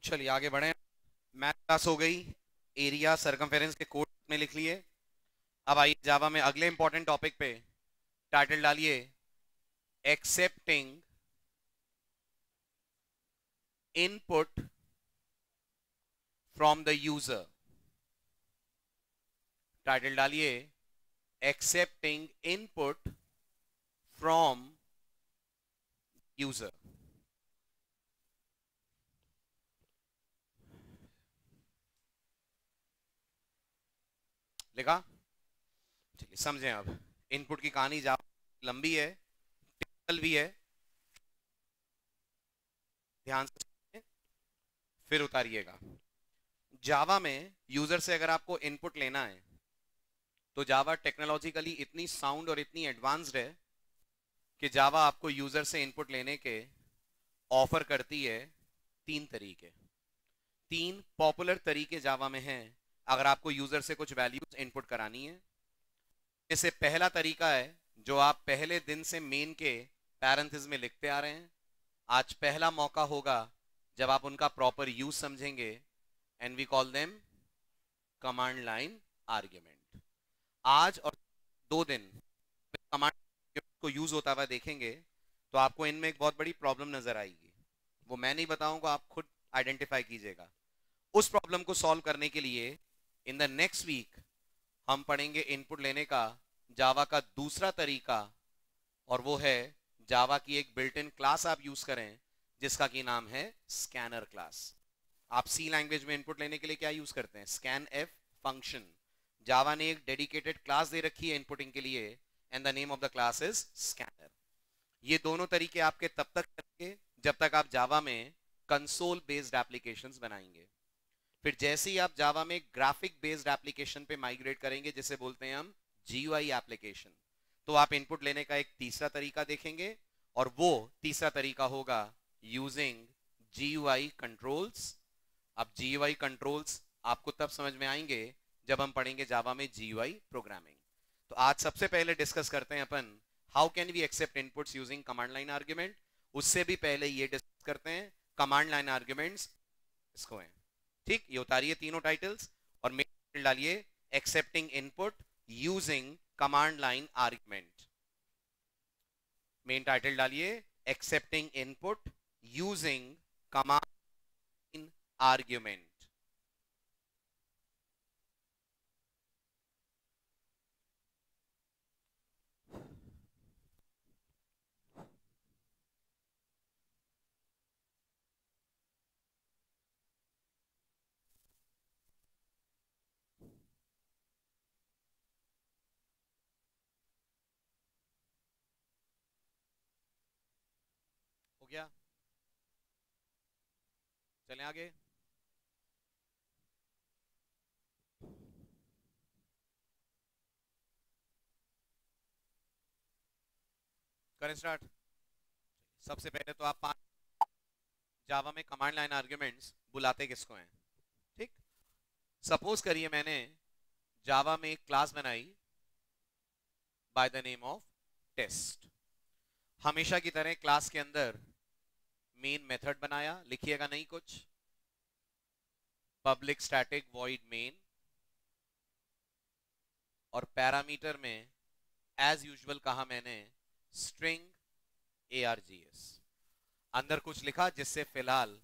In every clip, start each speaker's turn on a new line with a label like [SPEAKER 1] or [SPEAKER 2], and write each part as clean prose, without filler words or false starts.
[SPEAKER 1] चलिए आगे बढ़े। मैथ क्लास हो गई, एरिया सरकमफेरेंस के कोड में लिख लिए। अब आइए जावा में अगले इंपॉर्टेंट टॉपिक पे टाइटल डालिए, accepting input from the user. Title डालिए, एक्सेप्टिंग इनपुट फ्रॉम यूजर। लिखा? चलिए समझें अब। इनपुट की कहानी जावा लंबी है, टिपिकल भी है, ध्यान से सुनिए, फिर उतारिएगा। जावा में यूजर से अगर आपको इनपुट लेना है तो जावा टेक्नोलॉजिकली इतनी साउंड और इतनी एडवांस्ड है कि जावा आपको यूजर से इनपुट लेने के ऑफर करती है तीन तरीके। तीन पॉपुलर तरीके जावा में हैं अगर आपको यूजर से कुछ वैल्यूज इनपुट करानी है। इससे पहला तरीका है जो आप पहले दिन से मेन के पैरेंथेसिस में लिखते आ रहे हैं। आज पहला मौका होगा जब आप उनका प्रॉपर यूज समझेंगे, and we call them command line argument. आज और 2 दिन कमांड को यूज होता हुआ देखेंगे तो आपको इनमें एक बहुत बड़ी प्रॉब्लम नजर आएगी। वो मैं नहीं बताऊंगा, आप खुद आइडेंटिफाई कीजिएगा। उस प्रॉब्लम को सॉल्व करने के लिए इन द नेक्स्ट वीक हम पढ़ेंगे इनपुट लेने का जावा का दूसरा तरीका, और वो है जावा की एक बिल्ट इन क्लास आप यूज करें जिसका की नाम है स्कैनर क्लास। आप सी लैंग्वेज में इनपुट लेने के लिए क्या यूज करते हैं? Scan F function. जावा ने एक डेडिकेटेड क्लास दे रखी है इनपुटिंग के लिए, and the name of the class is scanner. ये दोनों तरीके आपके तब तक करेंगे जब तक आप जावा में कंसोल बेस्ड एप्लीकेशंस बनाएंगे। फिर जैसे ही आप जावा में ग्राफिक बेस्ड एप्लीकेशन पे माइग्रेट करेंगे, जिसे बोलते हैं हम जीयूआई एप्लीकेशन, तो आप इनपुट लेने का एक तीसरा तरीका देखेंगे, और वो तीसरा तरीका होगा यूजिंग जीयूआई कंट्रोल्स। अब जीयूआई कंट्रोल्स आपको तब समझ में आएंगे जब हम पढ़ेंगे जावा में जीयूआई प्रोग्रामिंग। तो आज सबसे पहले डिस्कस करते हैं अपन how can we accept inputs using command line argument. उससे भी पहले ये डिस्कस करते हैं कमांड लाइन आर्ग्यूमेंट्स इसको हैं। ठीक, ये उतारिए तीनों टाइटल्स और मेन टाइटल डालिए, accepting input using command line argument. Main title डालिए, accepting input using command line argument. हो गया? चलें आगे। करें स्टार्ट। सबसे पहले तो आप जावा में कमांड लाइन आर्ग्यूमेंट्स बुलाते किसको हैं? ठीक, सपोज करिए मैंने जावा में एक क्लास बनाई by the name of test. हमेशा की तरह क्लास के अंदर मेन मेथड बनाया, लिखिएगा नहीं कुछ, पब्लिक स्टैटिक वॉइड मेन, और पैरामीटर में एज यूजुअल कहा मैंने स्ट्रिंग args। अंदर कुछ लिखा जिससे फिलहाल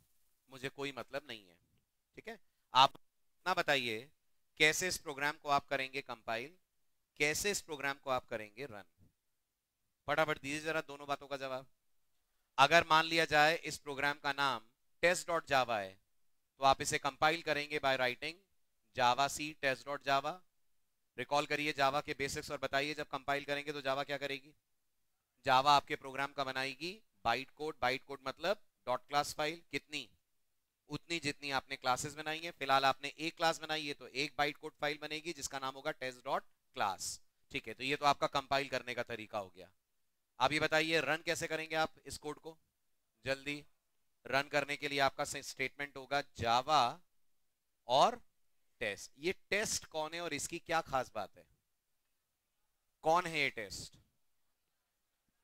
[SPEAKER 1] मुझे कोई मतलब नहीं है। ठीक है, आप ना बताइए कैसे इस प्रोग्राम को आप करेंगे कंपाइल, कैसे इस प्रोग्राम को आप करेंगे रन। फटाफट दीजिए जरा दोनों बातों का जवाब। अगर मान लिया जाए इस प्रोग्राम का नाम टेस्ट डॉट जावा है तो आप इसे कंपाइल करेंगे by writing Java C test dot Java. Recall करिए जावा के बेसिक्स और बताइए जब कंपाइल करेंगे तो जावा क्या करेगी? जावा आपके प्रोग्राम का बनाएगी बाइट कोड। बाइट कोड मतलब डॉट क्लास फाइल, कितनी? उतनी जितनी आपने क्लासेस बनाई है। फिलहाल आपने एक क्लास बनाई है तो एक बाइट कोड फाइल बनेगी जिसका नाम होगा टेस्ट डॉट क्लास। ठीक है, तो ये तो आपका कंपाइल करने का तरीका हो गया। अब ये बताइए रन कैसे करेंगे आप इस कोड को? जल्दी। रन करने के लिए आपका स्टेटमेंट होगा जावा और टेस्ट। ये टेस्ट कौन है और इसकी क्या खास बात है? कौन है ये टेस्ट?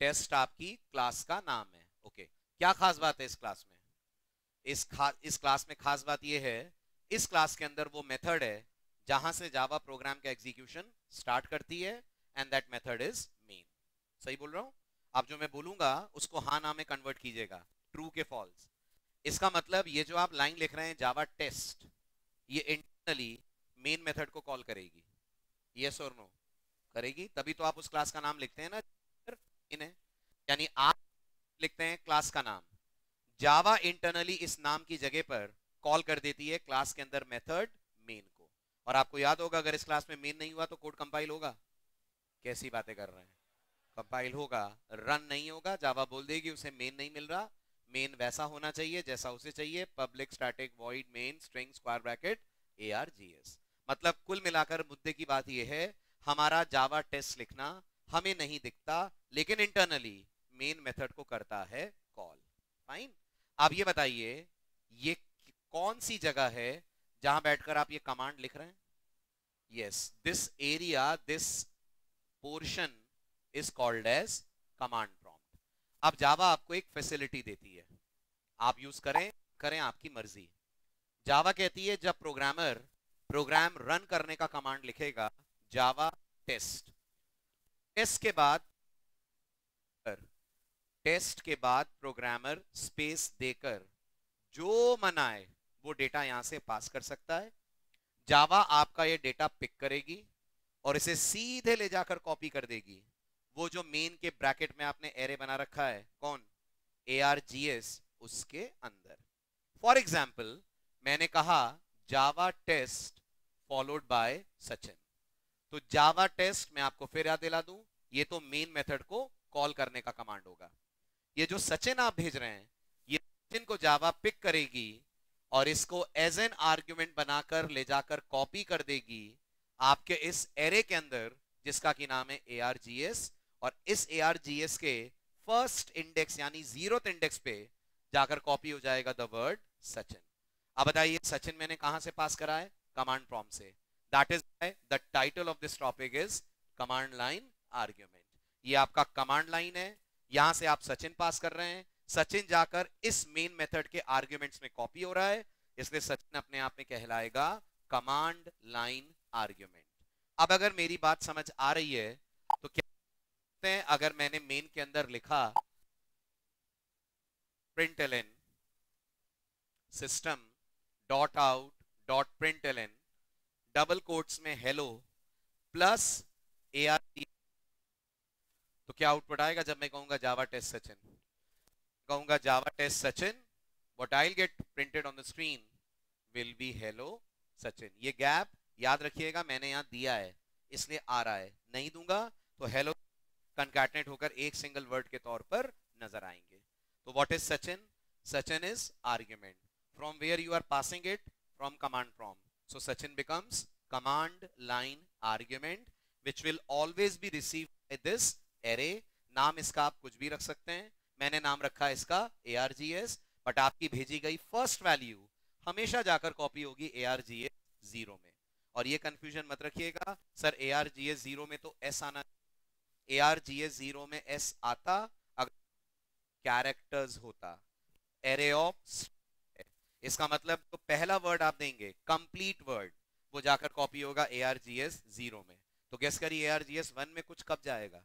[SPEAKER 1] टेस्ट आपकी क्लास का नाम है। ओके, क्या खास बात है इस क्लास में? इस क्लास में खास बात यह है, इस क्लास के अंदर वो मेथड है जहां से जावा प्रोग्राम का एग्जीक्यूशन स्टार्ट करती है, and that method is main. सही बोल रहा हूं? अब जो मैं बोलूंगा उसको हाँ ना में कन्वर्ट कीजिएगा, ट्रू के फॉल्स। इसका मतलब ये जो आप लाइन लिख रहे हैं जावा टेस्ट, ये इंटरनली मेन मेथड को कॉल करेगी। यस और नो? करेगी, तभी तो आप उस क्लास का नाम लिखते हैं ना, इन्हें, यानी आप लिखते हैं क्लास का नाम, जावा इंटरनली इस नाम की जगह पर कॉल कर देती है क्लास के अंदर मेथड मेन को। और आपको याद होगा अगर इस क्लास में मेन नहीं हुआ तो कोड कंपाइल होगा? कैसी बातें कर रहे हैं, कंपाइल होगा, रन नहीं होगा। जावा बोल देगी उसे मेन नहीं मिल रहा, मेन वैसा होना चाहिए जैसा उसे चाहिए, public static void main string square bracket args। मतलब कुल मिलाकर मुद्दे की बात यह है, हमारा जावा टेस्ट लिखना हमें नहीं दिखता, लेकिन इंटरनली मेन मेथड को करता है कॉल। फाइन। अब ये बताइए, ये कौन सी जगह है जहां बैठकर आप ये कमांड लिख रहे हैं? Yes, this area, this portion is called as command prompt. अब जावा आपको एक फैसिलिटी देती है, आप यूज करें करें आपकी मर्जी। जावा कहती है जब प्रोग्रामर प्रोग्राम रन करने का कमांड लिखेगा जावा टेस्ट, टेस्ट के बाद प्रोग्रामर स्पेस देकर जो मनाए वो डेटा यहां से पास कर सकता है। जावा आपका ये डेटा पिक करेगी और इसे सीधे ले जाकर कॉपी कर देगी वो जो मेन के ब्रैकेट में आपने एरे बना रखा है, कौन? args, उसके अंदर। फॉर एग्जाम्पल मैंने कहा Java test followed by Sachin, तो जावा टेस्ट मैं आपको फिर याद दिला दूं, ये तो मेन मेथड को कॉल करने का कमांड होगा। ये जो सचिन आप भेज रहे हैं, ये सचिन को जावा पिक करेगी और इसको एज एन आर्ग्यूमेंट बनाकर ले जाकर कॉपी कर देगी आपके इस एरे के अंदर जिसका की नाम है args, और इस args के फर्स्ट इंडेक्स यानी 0th इंडेक्स पे जाकर कॉपी हो जाएगा द वर्ड सचिन। अब बताइए सचिन मैंने कहां से पास करा है? कमांड प्रॉम्प्ट से। That is why the title of this topic is command line argument. ये आपका कमांड लाइन है, यहां से आप सचिन पास कर रहे हैं, सचिन जाकर इस मेन मेथड के आर्ग्यूमेंट्स में कॉपी हो रहा है, इसलिए सचिन अपने आप में कहलाएगा कमांड लाइन आर्ग्यूमेंट। अब अगर मेरी बात समझ आ रही है तो क्या करते हैं, अगर मैंने मेन के अंदर लिखा println system dot out dot println double quotes में हेलो प्लस arg, तो क्या आउटपुट आएगा जब मैं कहूंगा जावा टेस्ट सचिन? कहूंगा Java test Sachin, what I will get printed on the screen will be hello Sachin. ये गैप याद रखिएगा, मैंने यहां दिया है इसलिए आ रहा है, नहीं दूंगा तो हेलो कंकैटनेट होकर एक सिंगल वर्ड के तौर पर नजर आएंगे। तो what is Sachin? Sachin is argument from where you are passing it, from command prompt. So Sachin becomes command line argument which will always be received by this array। नाम इसका आप कुछ भी रख सकते हैं, मैंने नाम रखा इसका args, बट आपकी भेजी गई फर्स्ट वैल्यू हमेशा जाकर कॉपी होगी args 0 में। और ये कंफ्यूजन मत रखिएगा सर args 0 में तो s आना, args 0 में s आता अगर कैरेक्टर्स होता, एरे ऑफ, इसका मतलब तो पहला वर्ड आप देंगे कंप्लीट वर्ड, वो जाकर कॉपी होगा args 0 में। तो गेस करिए args 1 में कुछ कब जाएगा?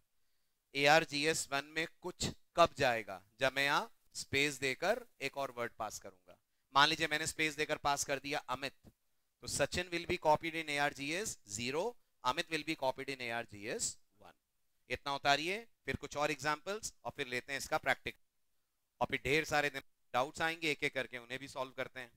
[SPEAKER 1] args 1 में कुछ कब जाएगा? जब मैं यहाँ स्पेस देकर एक और वर्ड पास करूंगा। मान लीजिए मैंने स्पेस देकर पास कर दिया अमित, तो Sachin will be copied in args 0, Amit will be copied in args 1। इतना उतारिए, फिर कुछ और एग्जांपल्स और फिर लेते हैं इसका प्रैक्टिकल, और फिर ढेर सारे डाउट्स आएंगे, एक एक करके उन्हें भी सॉल्व करते हैं।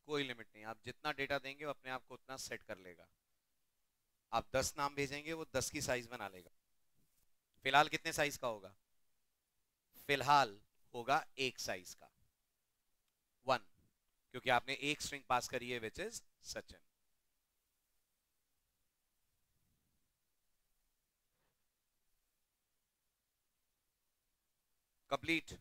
[SPEAKER 1] कोई लिमिट नहीं, आप जितना डेटा देंगे वो अपने आप को उतना सेट कर लेगा। आप 10 नाम भेजेंगे वो 10 की साइज बना लेगा। फिलहाल कितने साइज का होगा? फिलहाल होगा एक साइज का, 1, क्योंकि आपने एक स्ट्रिंग पास करी है विच इज सचिन। कंप्लीट।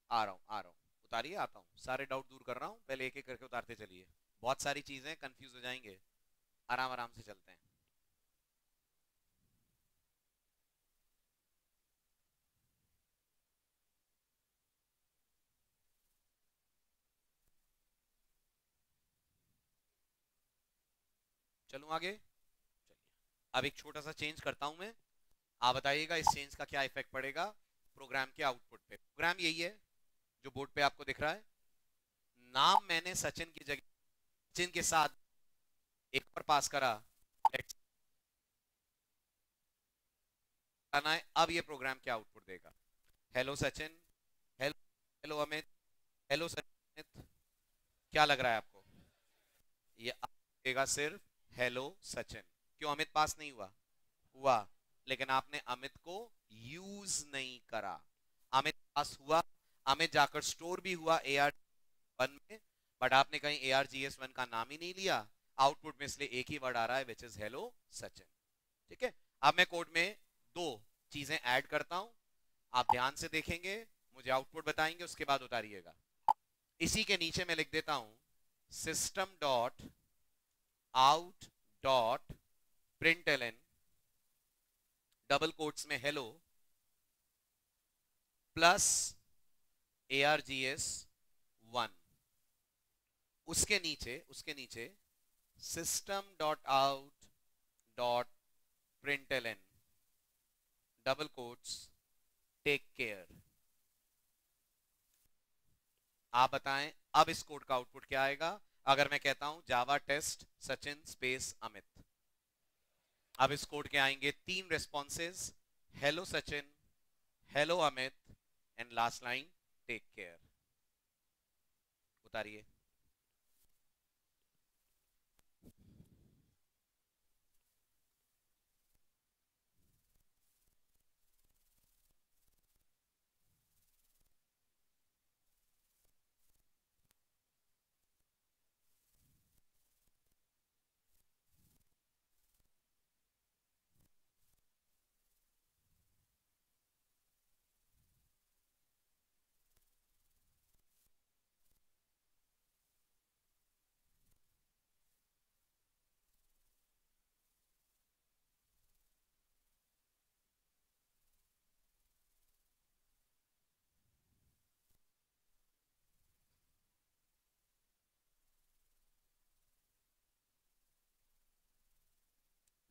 [SPEAKER 1] आ रहा हूं, उतारिए, आता हूं, सारे डाउट दूर कर रहा हूं, पहले एक एक करके उतारते चलिए। बहुत सारी चीजें कंफ्यूज हो जाएंगे, आराम आराम से चलते हैं। चलूं आगे? चलिए, अब एक छोटा सा चेंज करता हूं मैं, आप बताइएगा इस चेंज का क्या इफेक्ट पड़ेगा प्रोग्राम के आउटपुट पे। प्रोग्राम यही है जो बोर्ड पे आपको दिख रहा है। नाम मैंने सचिन की जगह सचिन के साथ एक और पास करा, है। अब ये प्रोग्राम क्या आउटपुट देगा? Hello Sachin, hello, hello Amit, hello Sachin. क्या लग रहा है आपको? ये देगा सिर्फ हेलो सचिन। क्यों? अमित पास नहीं हुआ? हुआ, लेकिन आपने अमित को यूज नहीं करा। अमित पास हुआ, अमित जाकर स्टोर भी हुआ AR1 में, बट आपने कहीं ARGS1 का नाम ही नहीं लिया। आउटपुट में इसलिए एक ही वर्ड आ रहा है विच इज हेलो सचिन। ठीक है, अब मैं कोड में दो चीजें ऐड करता हूं, आप ध्यान से देखेंगे, मुझे आउटपुट बताएंगे, उसके बाद उतारिएगा। इसी के नीचे मैं लिख देता हूं system dot out dot println double quotes में हेलो प्लस ARGS1। उसके नीचे system dot out dot println double quotes take care. आप बताएं अब इस कोड का आउटपुट क्या आएगा अगर मैं कहता हूं Java test Sachin space Amit. अब इस कोड के आएंगे 3 responses, hello Sachin, hello Amit and last line take care. उतारिए।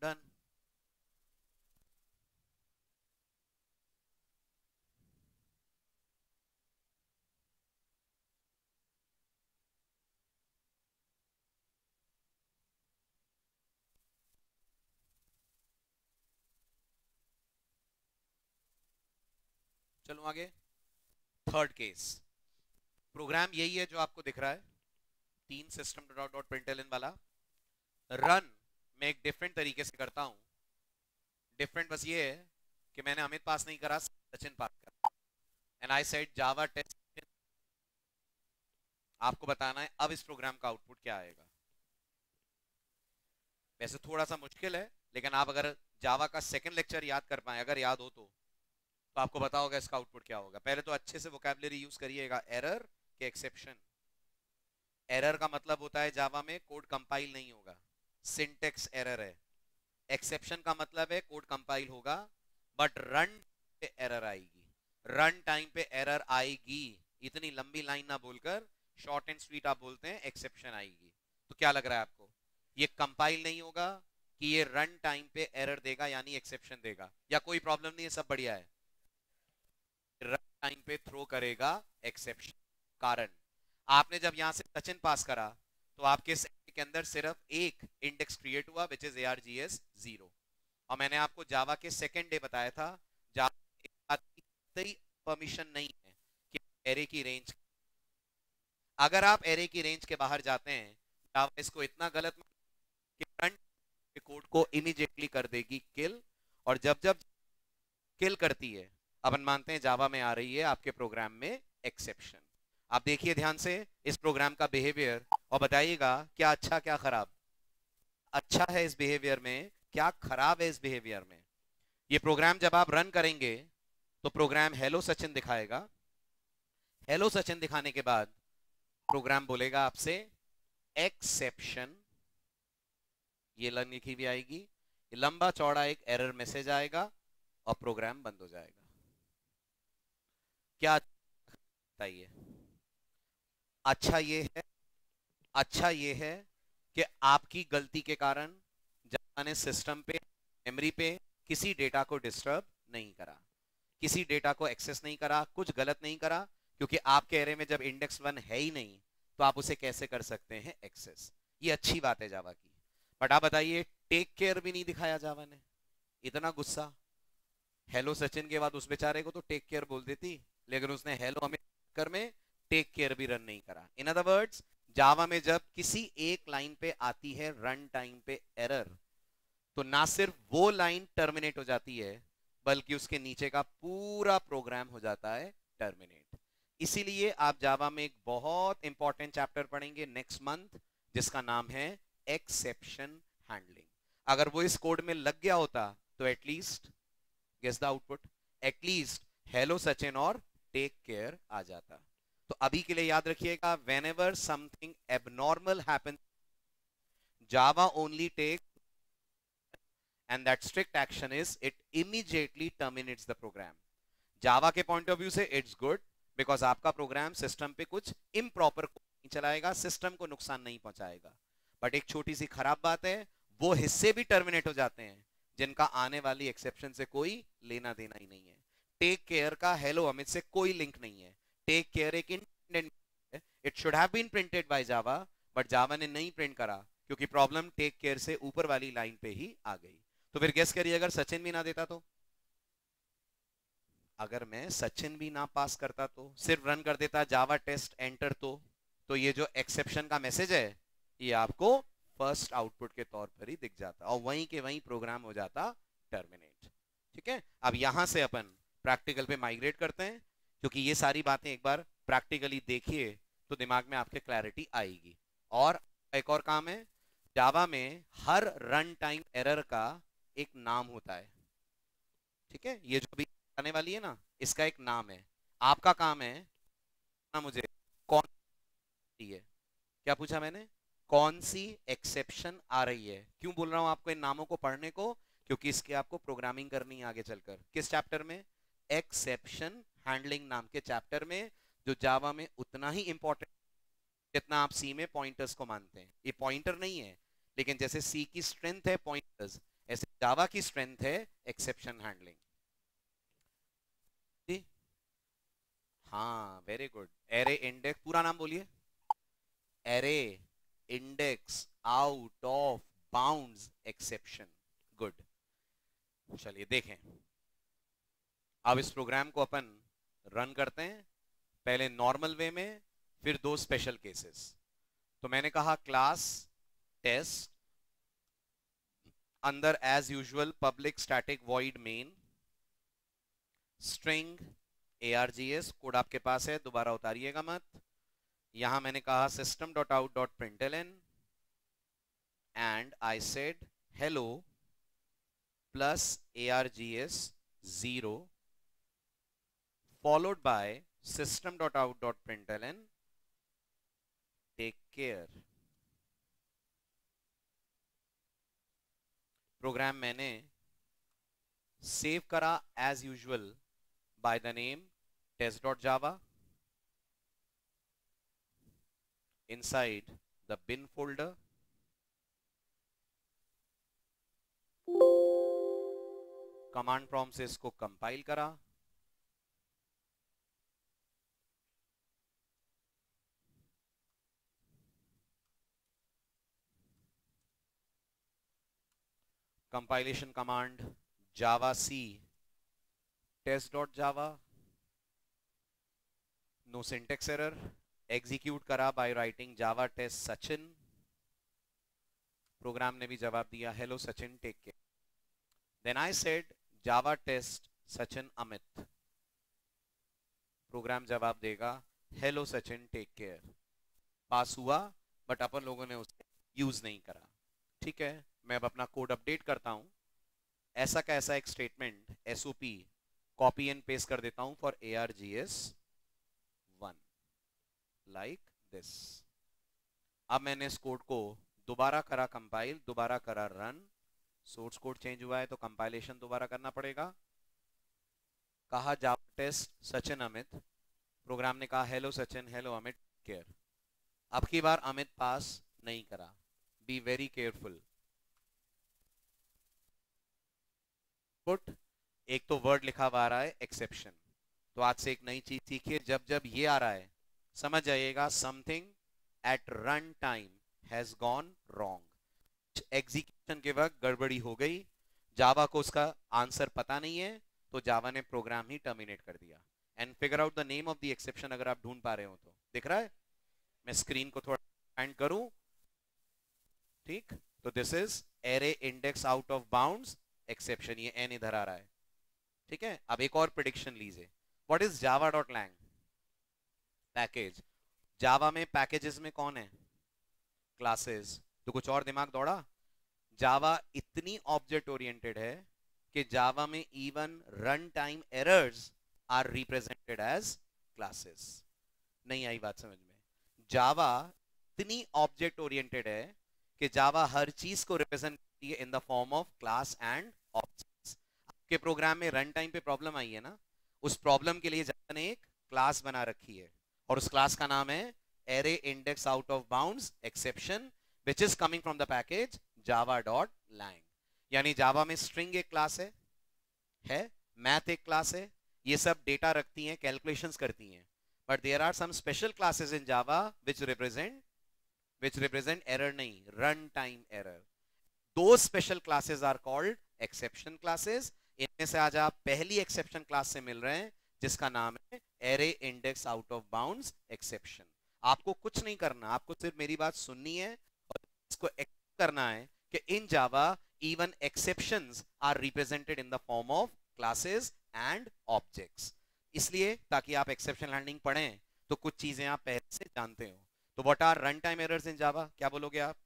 [SPEAKER 1] डन। चलो आगे। थर्ड केस, प्रोग्राम यही है जो आपको दिख रहा है, 3 सिस्टम डॉट डॉट प्रिंटलन वाला। रन मैं एक डिफरेंट तरीके से करता हूं। डिफरेंट बस ये है कि मैंने अमित पास नहीं करा, सचिन पास करा, and I said Java test. आपको बताना है अब इस प्रोग्राम का आउटपुट क्या आएगा। वैसे थोड़ा सा मुश्किल है, लेकिन आप अगर जावा का सेकंड लेक्चर याद कर पाए, अगर याद हो तो आपको पता होगा इसका आउटपुट क्या होगा। पहले तो अच्छे से वोकैबुलरी यूज करिएगा, एरर के एक्सेप्शन। एरर का मतलब होता है जावा में कोड कंपाइल नहीं होगा, सिंटेक्स एरर है। एक्सेप्शन का मतलब है कोड कंपाइल होगा बट रन पे एरर आएगी, रन टाइम पे एरर आएगी। इतनी लंबी लाइन ना बोलकर शॉर्ट एंड स्वीट आप बोलते हैं एक्सेप्शन आएगी। तो क्या लग रहा है आपको, ये कंपाइल नहीं होगा कि ये रन टाइम पे एरर देगा यानी एक्सेप्शन देगा, या कोई प्रॉब्लम नहीं है, सब बढ़िया है? रन टाइम पे थ्रो करेगा एक्सेप्शन। कारण आपने जब यहां से सचिन पास करा तो आपके सेट के अंदर सिर्फ एक इंडेक्स क्रिएट हुआ विच इज ARGS 0, और मैंने आपको जावा के सेकेंड डे बताया था जावा कतई परमिशन नहीं है कि एरे की रेंज, अगर आप एरे की रेंज के बाहर जाते हैं, जावा इसको इतना गलत कि फ्रंट कोड को इमीडिएटली कर देगी किल। और जब जब किल करती है, अपन मानते हैं जावा में आ रही है आपके प्रोग्राम में एक्सेप्शन। आप देखिए ध्यान से इस प्रोग्राम का बिहेवियर और बताइएगा क्या अच्छा क्या खराब। अच्छा है इस बिहेवियर में, क्या खराब है इस बिहेवियर में। ये प्रोग्राम जब आप रन करेंगे तो प्रोग्राम हेलो सचिन दिखाएगा। हेलो सचिन दिखाने के बाद प्रोग्राम बोलेगा आपसे एक्सेप्शन, ये लिखी भी आएगी, ये लंबा चौड़ा एक एरर मैसेज आएगा और प्रोग्राम बंद हो जाएगा। क्या बताइए। अच्छा ये है, अच्छा ये है कि आपकी गलती के कारण जावा ने सिस्टम पे, मेमोरी पे किसी डेटा को डिस्टर्ब नहीं करा, किसी डेटा को एक्सेस नहीं करा, कुछ गलत नहीं करा, क्योंकि आपके एरे में जब इंडेक्स 1 है ही नहीं तो आप उसे कैसे कर सकते हैं एक्सेस। ये अच्छी बात है जावा की। बट आप बताइए, टेक केयर भी नहीं दिखाया जावा ने, इतना गुस्सा। हेलो सचिन के बाद उस बेचारे को तो टेक केयर बोल देती, लेकिन उसने हेलो हमें कर में टेक केयर भी रन नहीं करा। इन अदर वर्ड्स, जावा में जब किसी एक लाइन पे आती है रन टाइम पे एरर, तो ना सिर्फ वो लाइन टर्मिनेट हो जाती है, बल्कि उसके नीचे का पूरा प्रोग्राम हो जाता है टर्मिनेट। इसीलिए आप जावा में एक बहुत इंपॉर्टेंट चैप्टर पढ़ेंगे नेक्स्ट मंथ, जिसका नाम है एक्सेप्शन हैंडलिंग। अगर वो इस कोड में लग गया होता तो at least guess the output, at least hello Sachin और टेक केयर आ जाता। तो अभी के लिए याद रखिएगा, whenever something abnormal happens, Java only take and that strict action is it immediately terminates the program. जावा के पॉइंट ऑफ व्यू से इट्स गुड, बिकॉज आपका प्रोग्राम सिस्टम पे कुछ इम्प्रॉपर नहीं चलाएगा, सिस्टम को नुकसान नहीं पहुंचाएगा। बट एक छोटी सी खराब बात है, वो हिस्से भी टर्मिनेट हो जाते हैं जिनका आने वाली एक्सेप्शन से कोई लेना देना ही नहीं है। टेक केयर का हेलो अमित से कोई लिंक नहीं है। टेक केयर एक इंडेंट है, it should have been printed by Java, but Java ने नहीं प्रिंट करा क्योंकि प्रॉब्लम टेक केयर से ऊपर वाली लाइन पे ही आ गई। तो फिर गेस करिए, अगर सचिन भी ना देता तो, अगर मैं सचिन भी ना पास करता तो, सिर्फ रन कर देता जावा टेस्ट एंटर, तो ये जो एक्सेप्शन का मैसेज है ये आपको फर्स्ट आउटपुट के तौर पर ही दिख जाता और वहीं के वहीं प्रोग्राम हो जाता टर्मिनेट। ठीक है, अब यहां से अपन प्रैक्टिकल पे माइग्रेट करते हैं, क्योंकि ये सारी बातें एक बार प्रैक्टिकली देखिए तो दिमाग में आपके क्लैरिटी आएगी। और एक और काम है, जावा में हर रन टाइम एरर का एक नाम होता है। ठीक है, ये जो भी आने वाली है ना, इसका एक नाम है। आपका काम है ना, मुझे कौन सी है, क्या पूछा मैंने, कौन सी एक्सेप्शन आ रही है। क्यों बोल रहा हूं आपको इन नामों को पढ़ने को, क्योंकि इसके आपको प्रोग्रामिंग करनी है आगे चलकर। किस चैप्टर में, एक्सेप्शन हैंडलिंग नाम के चैप्टर में, जो जावा में उतना ही इंपॉर्टेंट जितना आप सी में पॉइंटर्स को मानते हैं। ये पॉइंटर नहीं है, लेकिन जैसे सी की स्ट्रेंथ है पॉइंटर्स, ऐसे जावा की स्ट्रेंथ है एक्सेप्शन हैंडलिंग। हाँ वेरी गुड। एरे इंडेक्स, पूरा नाम बोलिए। Array index out of bounds exception. Good, चलिए देखें। अब इस प्रोग्राम को अपन रन करते हैं, पहले नॉर्मल वे में, फिर दो स्पेशल केसेस। तो मैंने कहा क्लास टेस्ट, अंदर as usual public static void main, string args, code आपके पास है दोबारा उतारिएगा मत। यहां मैंने कहा system dot out dot println and I said hello plus args 0 followed by system dot out dot println take care. Program मैंने सेव करा as usual by the name test.java inside the bin folder। Command prompt से इसको compile करा, compilation command Java C टेस्ट.java no syntax error, execute करा by writing Java test Sachin, program ने भी जवाब दिया hello Sachin take care. Then आई said Java test Sachin Amit, program जवाब देगा hello Sachin take care. Pass हुआ, बट अपन लोगों ने उसे यूज नहीं करा। ठीक है, मैं अब अपना कोड अपडेट करता हूं। ऐसा का ऐसा एक statement SOP copy and paste कर देता हूं फॉर ARGS1 लाइक दिस। अब मैंने इस कोड को दोबारा करा कंपाइल, दोबारा करा रन। सोर्स कोड चेंज हुआ है तो कंपाइलेशन दोबारा करना पड़ेगा। कहा Java test Sachin Amit, program ने कहा hello Sachin hello Amit care. अब की बार अमित पास नहीं करा, बी वेरी केयरफुल। पुट एक तो वर्ड लिखा हुआ आ रहा है एक्सेप्शन, तो आज से एक नई चीज सीखिए, जब जब ये आ रहा है समझ जाइएगा something at run time has gone wrong. Execution के वक्त गड़बड़ी हो गई, जावा को उसका आंसर पता नहीं है, तो जावा ने प्रोग्राम ही टर्मिनेट कर दिया। And figure out the name of the exception अगर आप ढूंढ पा रहे हो तो। दिख रहा है? मैं स्क्रीन को थोड़ा एक्सपेंड करूं, ठीक, तो this is array index out of bounds exception, ये एन इधर आ रहा है। ठीक है, अब एक और प्रिडिक्शन लीजिए। What is Java dot lang? Package. Java में पैकेजेस में कौन है? क्लासेस। तो कुछ और दिमाग दौड़ा? जावा इतनी ऑब्जेक्ट ओरिएंटेड है कि जावा में even run time errors are represented as classes. नहीं आई बात समझ में? जावा इतनी ऑब्जेक्ट ओरिएंटेड है कि जावा हर चीज को रिप्रेजेंट करती है in the form of class and objects. आपके प्रोग्राम में रन टाइम पे प्रॉब्लम आई है ना, उस प्रॉब्लम के लिए जावा ने एक क्लास बना रखी है और उस क्लास का नाम है array index out of bounds exception which is coming from the package java.lang। यानी जावा में स्ट्रिंग एक क्लास है, मैथ एक क्लास है, ये सब डेटा रखती हैं, कैलकुलेशंस करती हैं, but there are some special classes in Java which represent error नहीं, रन टाइम एरर। दो special classes are called exception classes. इनमें से आज आप पहली एक्सेप्शन क्लास से मिल रहे हैं जिसका नाम है array index out of bounds exception. आपको कुछ नहीं करना, आपको सिर्फ मेरी बात सुननी है और इसको करना है कि इन जावा even exceptions are represented in the form of classes and objects। इसलिए ताकि आप एक्सेप्शन हैंडलिंग पढ़ें तो कुछ चीजें आप पहले से जानते हो। तो what are run time errors in Java? क्या बोलोगे आप?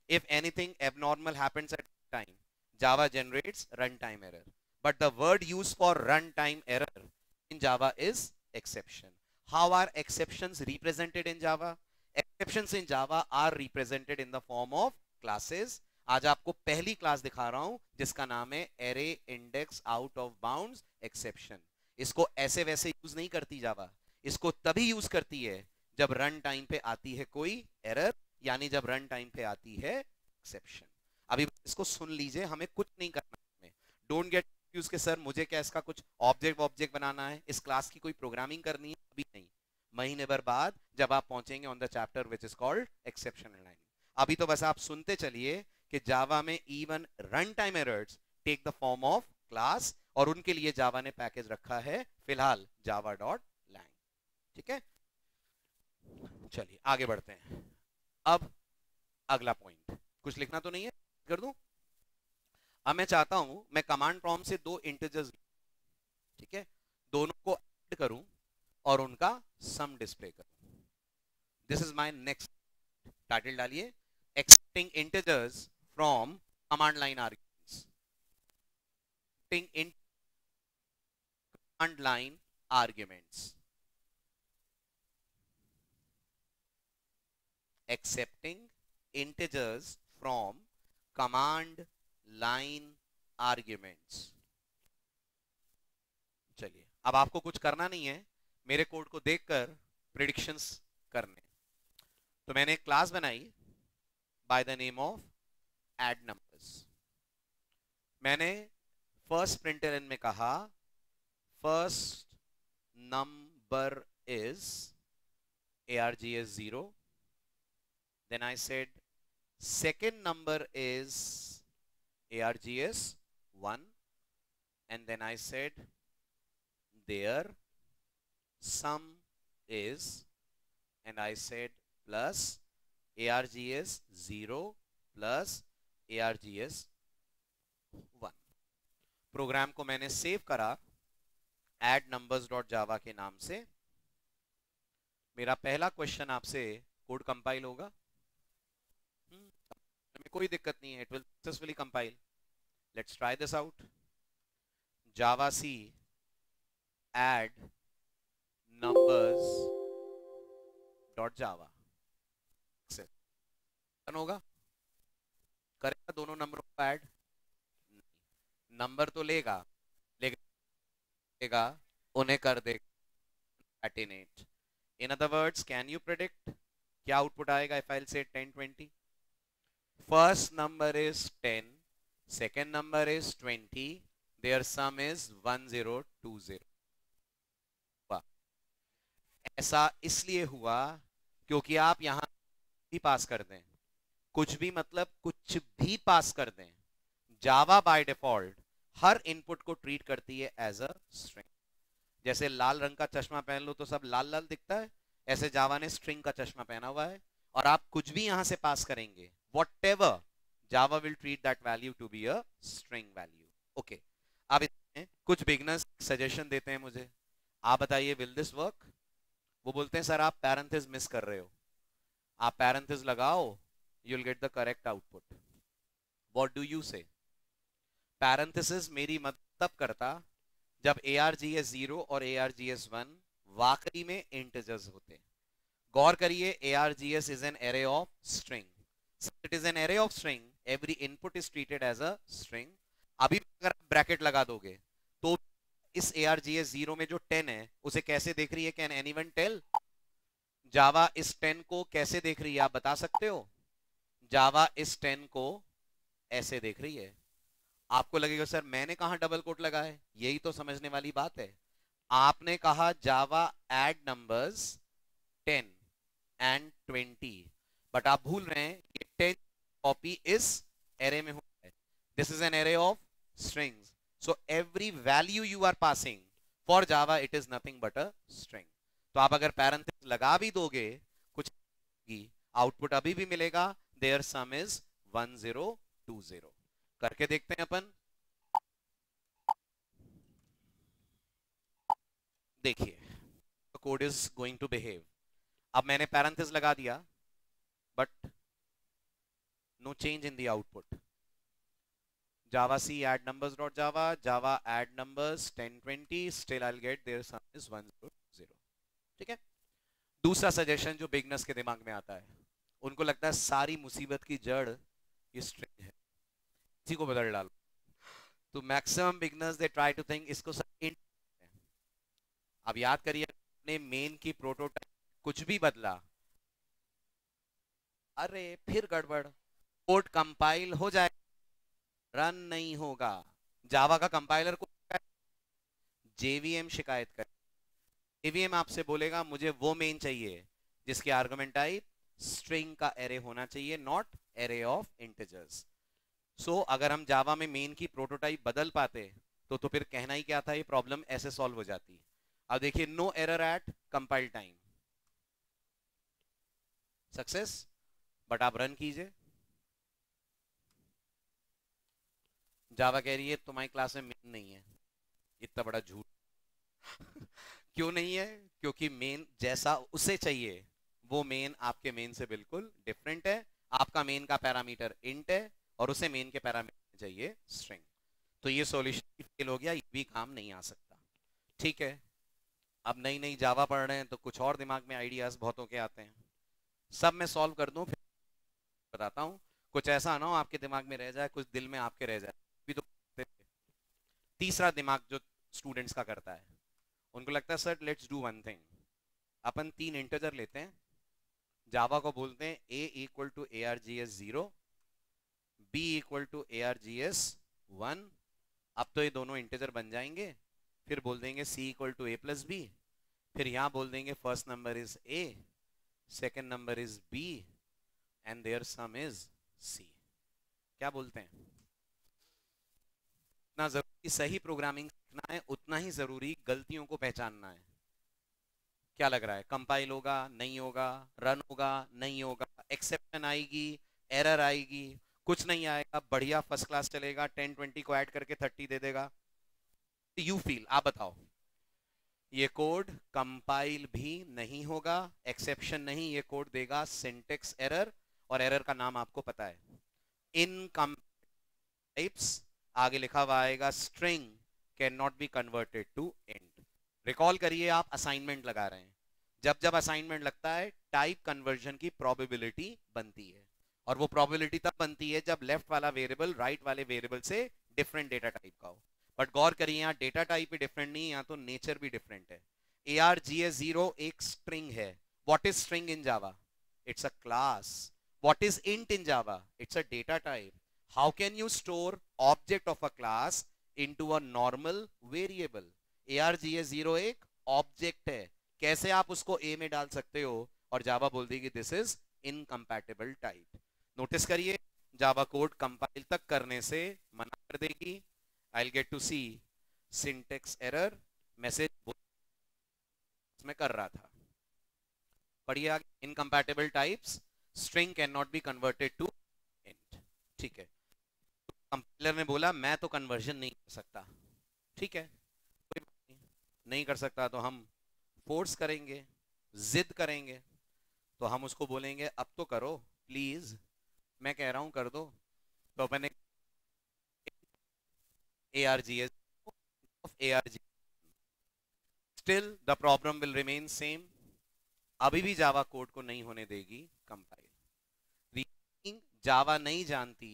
[SPEAKER 1] If anything abnormal happens at time, Java generates run time error, but the word use for run time error in Java is exception। How are exceptions represented in Java? Exceptions in Java are represented in the form of classes। आज आपको पहली class दिखा रहा हूं जिसका नाम है array index out of bounds exception. इसको ऐसे वैसे यूज नहीं करती जावा, इसको तभी यूज करती है जब रन टाइम पे आती है कोई एरर, यानी जब रन टाइम पे आती है एक्सेप्शन। अभी इसको सुन लीजिए, हमें कुछ नहीं करना है। डोंट गेट कंफ्यूज के सर मुझे क्या इसका कुछ ऑब्जेक्ट बनाना है, इस क्लास की कोई प्रोग्रामिंग करनी है, अभी नहीं, महीने भर बाद जब आप पहुंचेंगे on the chapter which is called exception handling. अभी तो बस आप सुनते चलिए कि जावा में even run time errors take the form of class, और उनके लिए जावा ने पैकेज रखा है फिलहाल java.lang। ठीक है, चलिए आगे बढ़ते हैं। अब अगला पॉइंट, कुछ लिखना तो नहीं है? कर दूं? अब मैं चाहता हूं मैं कमांड प्रॉम्प्ट से दो इंटीजर्स, ठीक है, दोनों को ऐड करूं और उनका सम डिस्प्ले करूं। This is my next title. डालिए accepting integers from command line arguments. In command line arguments, accepting integers from command line arguments। चलिए अब आपको कुछ करना नहीं है, मेरे कोड को देखकर प्रिडिक्शंस करने। तो मैंने एक क्लास बनाई by the name of add numbers. मैंने फर्स्ट प्रिंटलन में कहा first number is ARGS 0। Then I said second number is ARGS 1, and then I said their sum is, and I said plus args 0 plus args 1. Programme को मैंने save करा add numbers dot जावा के नाम से. मेरा पहला क्वेश्चन आपसे, code compile होगा? में कोई दिक्कत नहीं है, it will successfully compile. Let's try this out. Java C add numbers dot Java होगा, करेगा दोनों नंबरों को ऐड? नंबर तो लेगा, लेगा उन्हें कर देगा एटिनेट. In other words, can you predict क्या आउटपुट आएगा if I will say 10 20? First number is 10, second number is 20, their sum is 1020. ऐसा इसलिए हुआ क्योंकि आप यहां भी पास कर दें, कुछ भी मतलब कुछ भी पास कर दें, जावा बाय डिफॉल्ट हर इनपुट को ट्रीट करती है एज अ स्ट्रिंग. जैसे लाल रंग का चश्मा पहन लो तो सब लाल लाल दिखता है, ऐसे जावा ने स्ट्रिंग का चश्मा पहना हुआ है, और आप कुछ भी यहां से पास करेंगे, whatever, Java will treat that value to be a string value. Okay, अब इसमें कुछ बिगनर्स सजेशन देते हैं मुझे, आप बताइए विल दिस वर्क? वो बोलते हैं सर आप पैरेंथेसिस मिस कर रहे हो, आप पैरेंथेसिस लगाओ, you'll get the correct output. What do you say? Parenthesis मेरी मदद तब करता जब args 0 और args 1 वाकई में इंटीजर्स होते. गौर करिए, args is an array of string. Since it is an array of string, every input is treated as a string. अभी अगर आप ब्रैकेट लगा दोगे तो इस args 0 में जो 10 है उसे कैसे देख रही है? Can anyone tell? जावा इस 10 को कैसे देख रही है, आप बता सकते हो? जावा इस 10 को ऐसे देख रही है. आपको लगेगा सर मैंने कहा डबल कोट लगा है, यही तो समझने वाली बात है. आपने कहा जावा ऐड नंबर्स 10 एंड 20, बट आप भूल रहे हैं कि 10 कॉपी इस एरे में होता है. This is an array of strings, so every value you are passing for Java it is nothing but a string. तो आप अगर पैरेंथेसिस लगा भी दोगे कुछ आउटपुट अभी भी मिलेगा, देयर सम इज 1020. करके देखते हैं अपन. देखिए code is going to behave. अब मैंने पैरेंथेसिस लगा दिया but no change in the output. Java C add numbers dot Java, Java add numbers 10 20, still I will get their sum is 100. ठीक है. दूसरा सजेशन जो बिगनर्स के दिमाग में आता है, उनको लगता है सारी मुसीबत की जड़ ये स्ट्रिंग है, इसी को बदल डालो. तो maximum beginners they try to think इसको सब इंट. अब याद करिए, अपने मेन की प्रोटोटाइप कुछ भी बदला, अरे फिर गड़बड़, कोड कंपाइल हो जाए, रन नहीं होगा. जावा का कंपाइलर को जेवीएम शिकायत कर, जेवीएम आपसे बोलेगा मुझे वो मेन चाहिए जिसके आर्गुमेंट टाइप स्ट्रिंग का एरे होना चाहिए, नॉट एरे ऑफ इंटीजर्स. सो अगर हम जावा में मेन की प्रोटोटाइप बदल पाते तो फिर कहना ही क्या था, ये प्रॉब्लम ऐसे सॉल्व हो जाती. अब देखिए, no error at compile time, success. But आप रन कीजिए, जावा कह रही है तुम्हारी क्लास में मेन नहीं है. इतना बड़ा झूठ. क्यों नहीं है? क्योंकि मेन जैसा उसे चाहिए वो मेन आपके मेन से बिल्कुल डिफरेंट है. आपका मेन का पैरामीटर इंट है और उसे मेन के पैरामीटर चाहिए स्ट्रिंग. तो ये सॉल्यूशन फेल हो गया, ये भी काम नहीं आ सकता. ठीक है. अब नई नई जावा पढ़ रहे हैं तो कुछ और दिमाग में आइडियाज बहुतों के आते हैं. सब मैं सॉल्व कर दूं फिर बताता हूं, कुछ ऐसा ना हो आपके दिमाग में रह जाए, कुछ दिल में आपके रह जाए भी तो. तीसरा दिमाग जो स्टूडेंट्स का करता है, उनको लगता है sir let's do one thing, अपन 3 इंटीजर लेते हैं, जावा को बोलते हैं a equal to args 0, b equal to args 1. अब तो ये दोनों इंटीजर बन जाएंगे. फिर बोल देंगे c equal to a plus b, फिर यहां बोल देंगे first number is a, second number is b and their sum is c. क्या बोलते हैं? इतना जरूरी सही प्रोग्रामिंग सीखना है, उतना ही जरूरी गलतियों को पहचानना है. क्या लग रहा है? कंपाइल होगा नहीं होगा, रन होगा नहीं होगा, एक्सेप्शन आएगी, एरर आएगी, कुछ नहीं आएगा, बढ़िया फर्स्ट क्लास चलेगा, 10-20 को ऐड करके 30 दे देगा। यू फील, आप बताओ। ये कोड कंपाइल भी नहीं होगा, एक्सेप्शन नहीं, ये कोड देगा सिंटेक्स एरर, और एरर का नाम आपको पता है, इन टाइप्स। आगे लिखा हुआ आएगा string can not be converted to int. Recall करिए, आप असाइनमेंट लगा रहे हैं, जब जब असाइनमेंट लगता है टाइप कन्वर्जन की प्रोबेबिलिटी बनती है, और वो प्रोबेबिलिटी तब बनती है जब लेफ्ट वाला वेरिएबल राइट वाले वेरिएबल से डिफरेंट डेटा टाइप का हो। बट गौर करिए, यहाँ डेटा टाइप भी डिफरेंट नहीं है, यहाँ तो नेचर भी डिफरेंट है। args0 एक स्ट्रिंग है। What is string in Java? It's a class. What is int in Java? It's a data type. How can you store object of a class into a normal variable? args0 एक object है, कैसे आप उसको ए में डाल सकते हो, और जावा बोल देगी this is incompatible type. Notice करिए, जावा कोड कंपाइल तक करने से मना कर देगी। I'll get to see syntax error message में कर रहा था। पढ़िए आगे, incompatible types, string can not be converted to int. ठीक है, कंपाइलर ने बोला मैं तो कन्वर्जन नहीं कर सकता, ठीक है, कोई बात नहीं कर सकता, तो हम फोर्स करेंगे, जिद करेंगे, तो हम उसको बोलेंगे अब तो करो प्लीज, मैं कह रहा हूं कर दो। तो मैंने args of arg, still the problem will remain same, अभी भी जावा कोड को नहीं होने देगी कंपाइल। रीजनिंग जावा नहीं जानती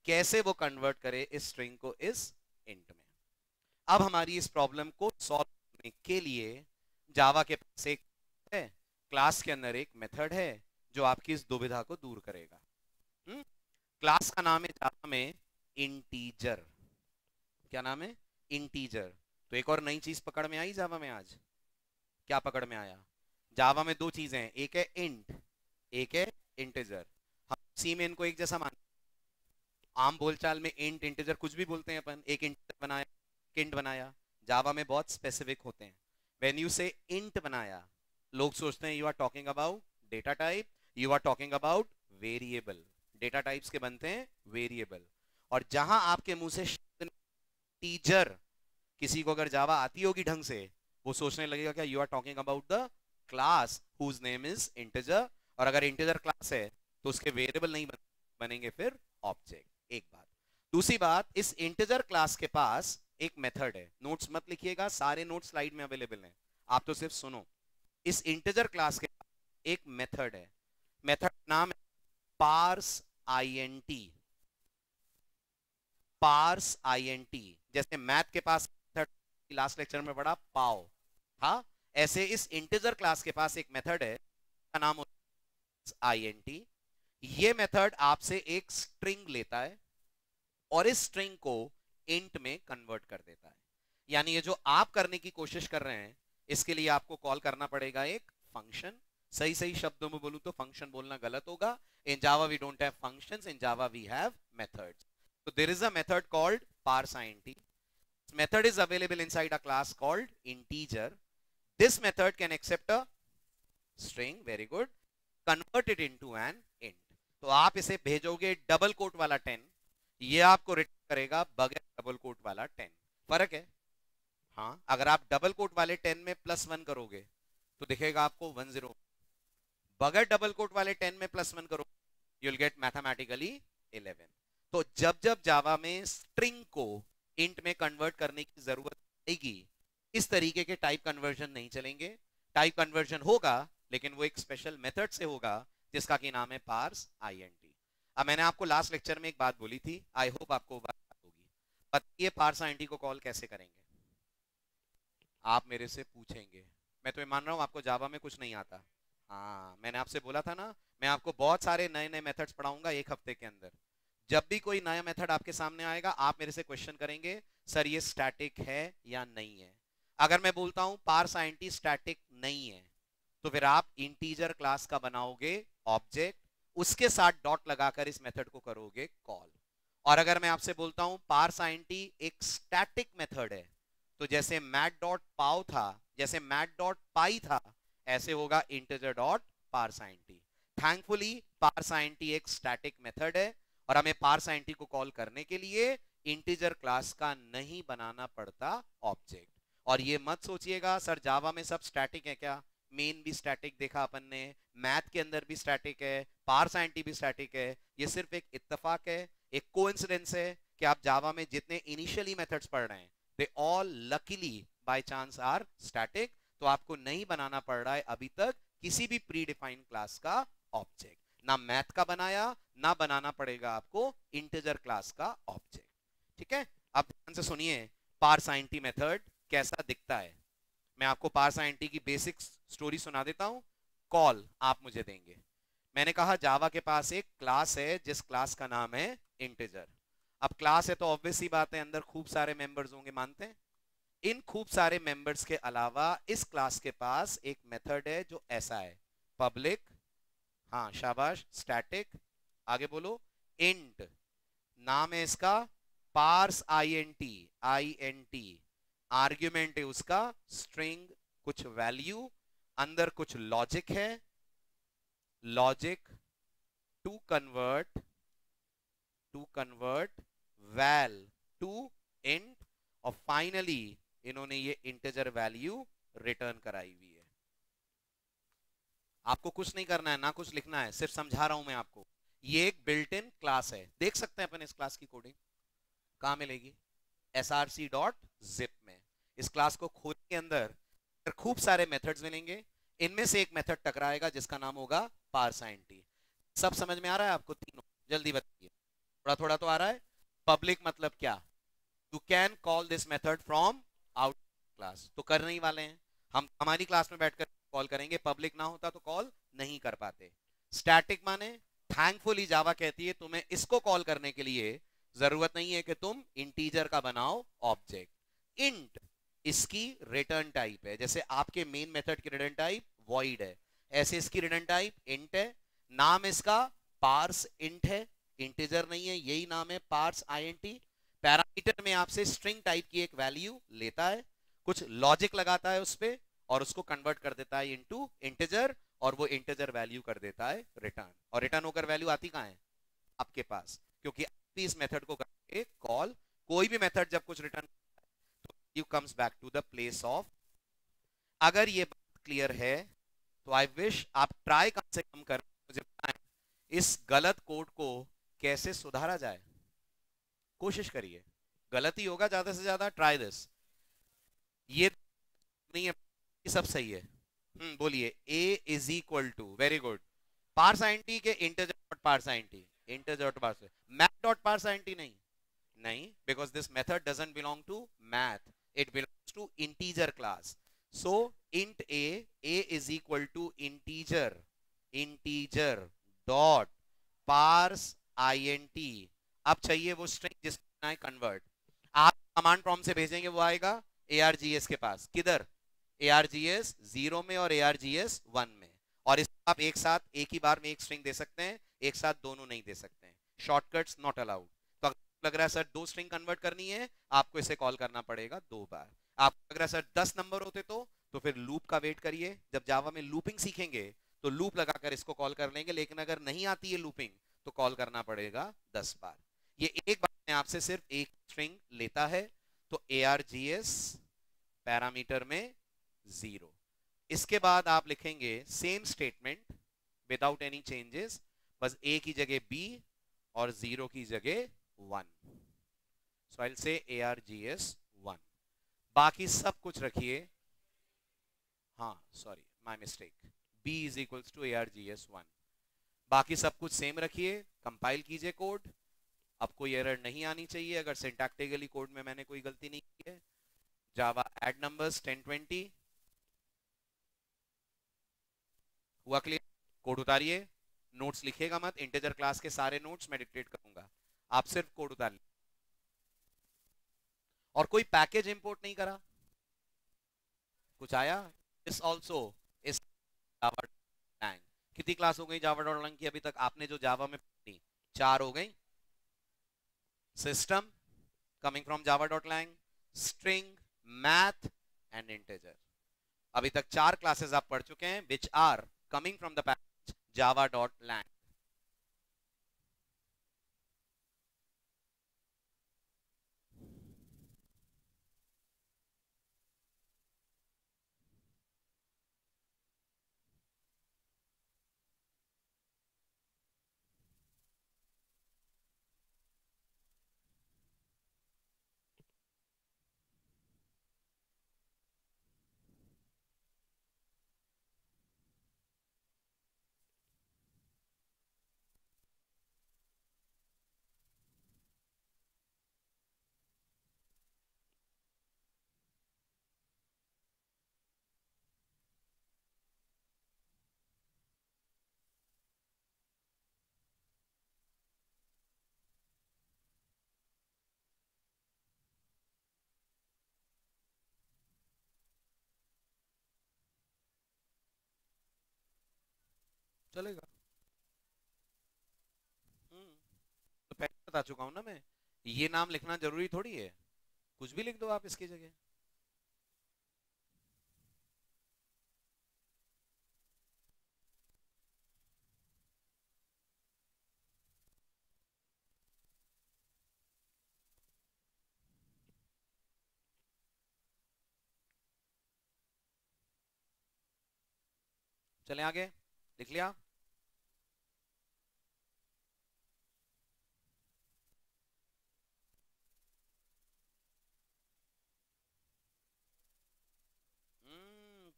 [SPEAKER 1] कैसे वो कन्वर्ट करे इस स्ट्रिंग को इस इंट में। अब हमारी इस प्रॉब्लम को सॉल्व करने के लिए जावा के पास एक है, क्लास के अंदर एक मेथड है जो आपकी इस दुविधा को दूर करेगा। क्लास का नाम है जावा में इंटीजर। क्या नाम है? इंटीजर। तो एक और नई चीज पकड़ में आई जावा में आज। क्या पकड़ में आया? जावा में दो चीजें हैं, एक है इंट, एक है इंटीजर। हम सी में इनको एक जैसा मान, आम बोलचाल में इंट इंटीजर कुछ भी बोलते हैं अपन। एक इंटीजर बनाया, इंट बनाया, जावा में बहुत स्पेसिफिक होते हैं। व्हेन यू से इंट बनाया, लोग सोचते हैं you are talking about data type, you are talking about variable. Data types के बनते हैं वेरिएबल। और जहां आपके मुंह से टीजर, किसी को अगर जावा आती होगी ढंग से, वो सोचने लगेगा क्या you are talking about the class whose name is integer. और अगर इंटीजर क्लास है तो उसके वेरिएबल नहीं बनेंगे फिर ऑब्जेक्ट। एक बात। दूसरी बात, इस इंटीजर क्लास के पास एक मेथड है। नोट्स मत लिखिएगा, सारे नोट्स स्लाइड में अवेलेबल हैं, आप तो सिर्फ सुनो। इस इंटीजर क्लास के पास एक मेथड है, मेथड नाम है पार्स int। पार्स int, जैसे मैथ के पास लास्ट लेक्चर में पढ़ा पाव था, ऐसे इस इंटीजर क्लास के पास एक मेथड है, का नाम होता है int। ये मेथड आपसे एक स्ट्रिंग लेता है और इस स्ट्रिंग को इंट में कन्वर्ट कर देता है। यानी ये जो आप करने की कोशिश कर रहे हैं, इसके लिए आपको कॉल करना पड़ेगा एक फंक्शन। सही सही शब्दों में बोलूं तो फंक्शन बोलना गलत होगा। In Java we don't have functions, in Java we have methods. So there is a method called parse int. This method is available inside a class called integer. This method can accept a string, very good, convert it into an int. तो आप इसे भेजोगे double coat वाला 10, ये आपको return करेगा बगैर double coat वाला 10। फर्क है। हाँ, अगर आप डबल कोट वाले 10 में +1 करोगे तो दिखेगा आपको 10। बगैर डबल कोट वाले 10 में +1 करोगे you'll get mathematically 11। तो जब जब जावा में स्ट्रिंग को इंट में कन्वर्ट करने की जरूरत आएगी, इस तरीके के टाइप कन्वर्जन नहीं चलेंगे। टाइप कन्वर्जन होगा, लेकिन वो एक स्पेशल मेथड से होगा जिसका की नाम है पार्स int। अब मैंने आपको लास्ट लेक्चर में एक बात बोली थी, आई होप आपको बात होगी। बताइए पार्स int को कॉल कैसे करेंगे? आप मेरे से पूछेंगे, मैं तो ये मान रहा हूं आपको जावा में कुछ नहीं आता। हाँ, मैंने आपसे बोला था ना, मैं आपको बहुत सारे नए नए मेथड्स पढ़ाऊंगा एक हफ्ते के अंदर। जब भी कोई नया मेथड आपके सामने आएगा, आप मेरे से क्वेश्चन करेंगे सर ये स्टैटिक है या नहीं है। अगर मैं बोलता हूं पार्स int स्टैटिक नहीं है, तो फिर आप इंटीजर क्लास का बनाओगे ऑब्जेक्ट, उसके साथ डॉट लगाकर इस मेथड को करोगे कॉल। और अगर मैं आपसे बोलता हूं पार्स int एक स्टैटिक मेथड है, तो जैसे मैट डॉट पाव था, जैसे मैट डॉट पाई था, ऐसे होगा integer dot parseInt। Thankfully parseInt एक स्टैटिक मेथड है और हमें parseInt को कॉल करने के लिए इंटीजर क्लास का नहीं बनाना पड़ता ऑब्जेक्ट। और ये मत सोचिएगा सर जावा में सब स्टैटिक है क्या, मेन भी स्टैटिक देखा अपन ने, मैथ के अंदर भी स्टैटिक है, parseInt भी स्टैटिक है। ये सिर्फ एक इत्तेफाक है, एक कोइंसिडेंस है कि आप जावा में जितने इनिशियली मेथड्स पढ़ रहे हैं they all luckily by chance are static. तो आपको नहीं बनाना पड़ रहा है अभी तक किसी भी प्री डिफाइंड क्लास का ऑब्जेक्ट, ना मैथ का बनाया ना बनाना पड़ेगा आपको इंटीजर क्लास का ऑब्जेक्ट। ठीक है, अब ध्यान से सुनिए parseInt मेथड कैसा दिखता है। मैं आपको parseInt की बेसिक स्टोरी सुना देता हूं। कॉल आप मुझे देंगे, मैंने कहा जावा के पास एक क्लास है जिस क्लास का नाम है इंटीजर। अब क्लास है तो ऑब्वियस सी बात है अंदर खूब सारे मेंबर्स होंगे, मानते हैं। इन खूब सारे मेंबर्स के अलावा इस क्लास के पास एक मेथड है जो ऐसा है, पब्लिक, हाँ शाबाश, स्टैटिक, आगे बोलो, इंट, नाम है इसका parseInt, आर्ग्यूमेंट है उसका स्ट्रिंग, कुछ वैल्यू, अंदर कुछ लॉजिक है, logic to convert val to int, और फाइनली इन्होंने ये इंटीजर वैल्यू रिटर्न कराई हुई है। आपको कुछ नहीं करना है ना कुछ लिखना है, सिर्फ समझा रहा हूं मैं आपको। ये एक बिल्ट इन क्लास है, देख सकते हैं अपन इस क्लास की कोडिंग कहां मिलेगी, src.zip में। इस क्लास को खोलने के अंदर खूब सारे मेथड्स मिलेंगे, इनमें से एक मेथड टकराएगा जिसका नाम होगा parseInt। सब समझ में आ रहा है आपको तीनों, जल्दी बताइए, थोड़ा थोड़ा तो आ रहा है। पब्लिक मतलब क्या, you can call this method from out class, तो कर नहीं वाले हैं हम, हमारी क्लास में बैठकर कॉल करेंगे, पब्लिक ना होता तो कॉल नहीं कर पाते। स्टैटिक माने थैंकफुली जावा कहती है तुम्हें इसको कॉल करने के लिए जरूरत नहीं है कि तुम इंटीजर का बनाओ ऑब्जेक्ट। इंट इसकी रिटर्न टाइप है, जैसे आपके मेन मेथड की रिटर्न टाइप वॉइड है, ऐसे इसकी रिटर्न टाइप इंट है। नाम इसका parseInt है, इंटीजर नहीं है, यही नाम है parseInt। पैरामीटर में आपसे स्ट्रिंग टाइप की एक वैल्यू लेता है, कुछ लॉजिक लगाता है उस पर और उसको कन्वर्ट कर देता है इनटू इंटीजर, और वो इंटीजर वैल्यू कर देता है रिटर्न, और रिटर्न होकर वैल्यू आती कहां है, आपके पास, क्योंकि आप भी इस मेथड को करके कॉल, कोई भी मेथड जब कुछ रिटर्न तो value comes back to the place of. अगर ये बात क्लियर है तो आई विश आप ट्राई कम से कम कर मुझे बताएं इस गलत कोड को कैसे सुधारा जाए, कोशिश करिए, गलत ही होगा ज्यादा से ज्यादा, ट्राई दिस। ये नहीं है, ये सब सही है। बोलिए, a is equal to, very good, parseInt के integer dot parseInt, integer dot parseInt, math dot parseInt नहीं, नहीं, because this method doesn't belong to math, it belongs to integer class, so int a is equal to integer dot parseInt। अब चाहिए वो string जिसको है convert, आप command prompt से भेजेंगे वो आएगा args के पास, किधर, args 0 में और args 1 में, और इसको आप एक साथ एक ही बार में एक स्ट्रिंग दे सकते हैं, एक साथ दोनों नहीं दे सकते हैं, शॉर्टकट्स नॉट अलाउड। तो लग रहा है सर 2 स्ट्रिंग कन्वर्ट करनी है, आपको इसे कॉल करना पड़ेगा 2 बार। आपको लग रहा है सर 10 नंबर होते तो फिर लूप का वेट करिए, जब जावा में लूपिंग सीखेंगे तो लूप लगाकर इसको कॉल कर लेंगे, लेकिन अगर नहीं आती है लूपिंग तो कॉल करना पड़ेगा 10 बार। ये एक बार में आपसे सिर्फ एक स्ट्रिंग लेता है, तो args पैरामीटर में 0, इसके बाद आप लिखेंगे same statement without any changes, बस a की जगह b और 0 की जगह 1, so I'll say args 1, बाकी सब कुछ रखिए, हाँ sorry my mistake, b is equals to args 1, बाकी सब कुछ सेम रखिए, कंपाइल कीजिए कोड। अब कोई एरर नहीं आनी चाहिए अगर सिंटैक्टिकली कोड में मैंने कोई गलती नहीं की है। जावा ऐड नंबर्स 1020 हुआ क्लियर, कोड उतारिए, नोट्स लिखिएगा मत, इंटीजर क्लास के सारे नोट्स मैं डिक्टेट करूंगा, आप सिर्फ कोड उतार लीजिए। और कोई पैकेज इंपोर्ट नहीं करा, कुछ आया, this also is Java lang. कितनी क्लास हो गई जावा डॉट लैंग की अभी तक, आपने जो जावा में पढ़ी 4 हो गई। System coming from Java dot lang, string, math and integer, अभी तक 4 क्लासेस आप पढ़ चुके हैं which are coming from the package java.lang। चलेगा। तो पहले बता चुका हूं ना मैं, ये नाम लिखना जरूरी थोड़ी है, कुछ भी लिख दो आप इसकी जगह। चले आगे, लिख लिया।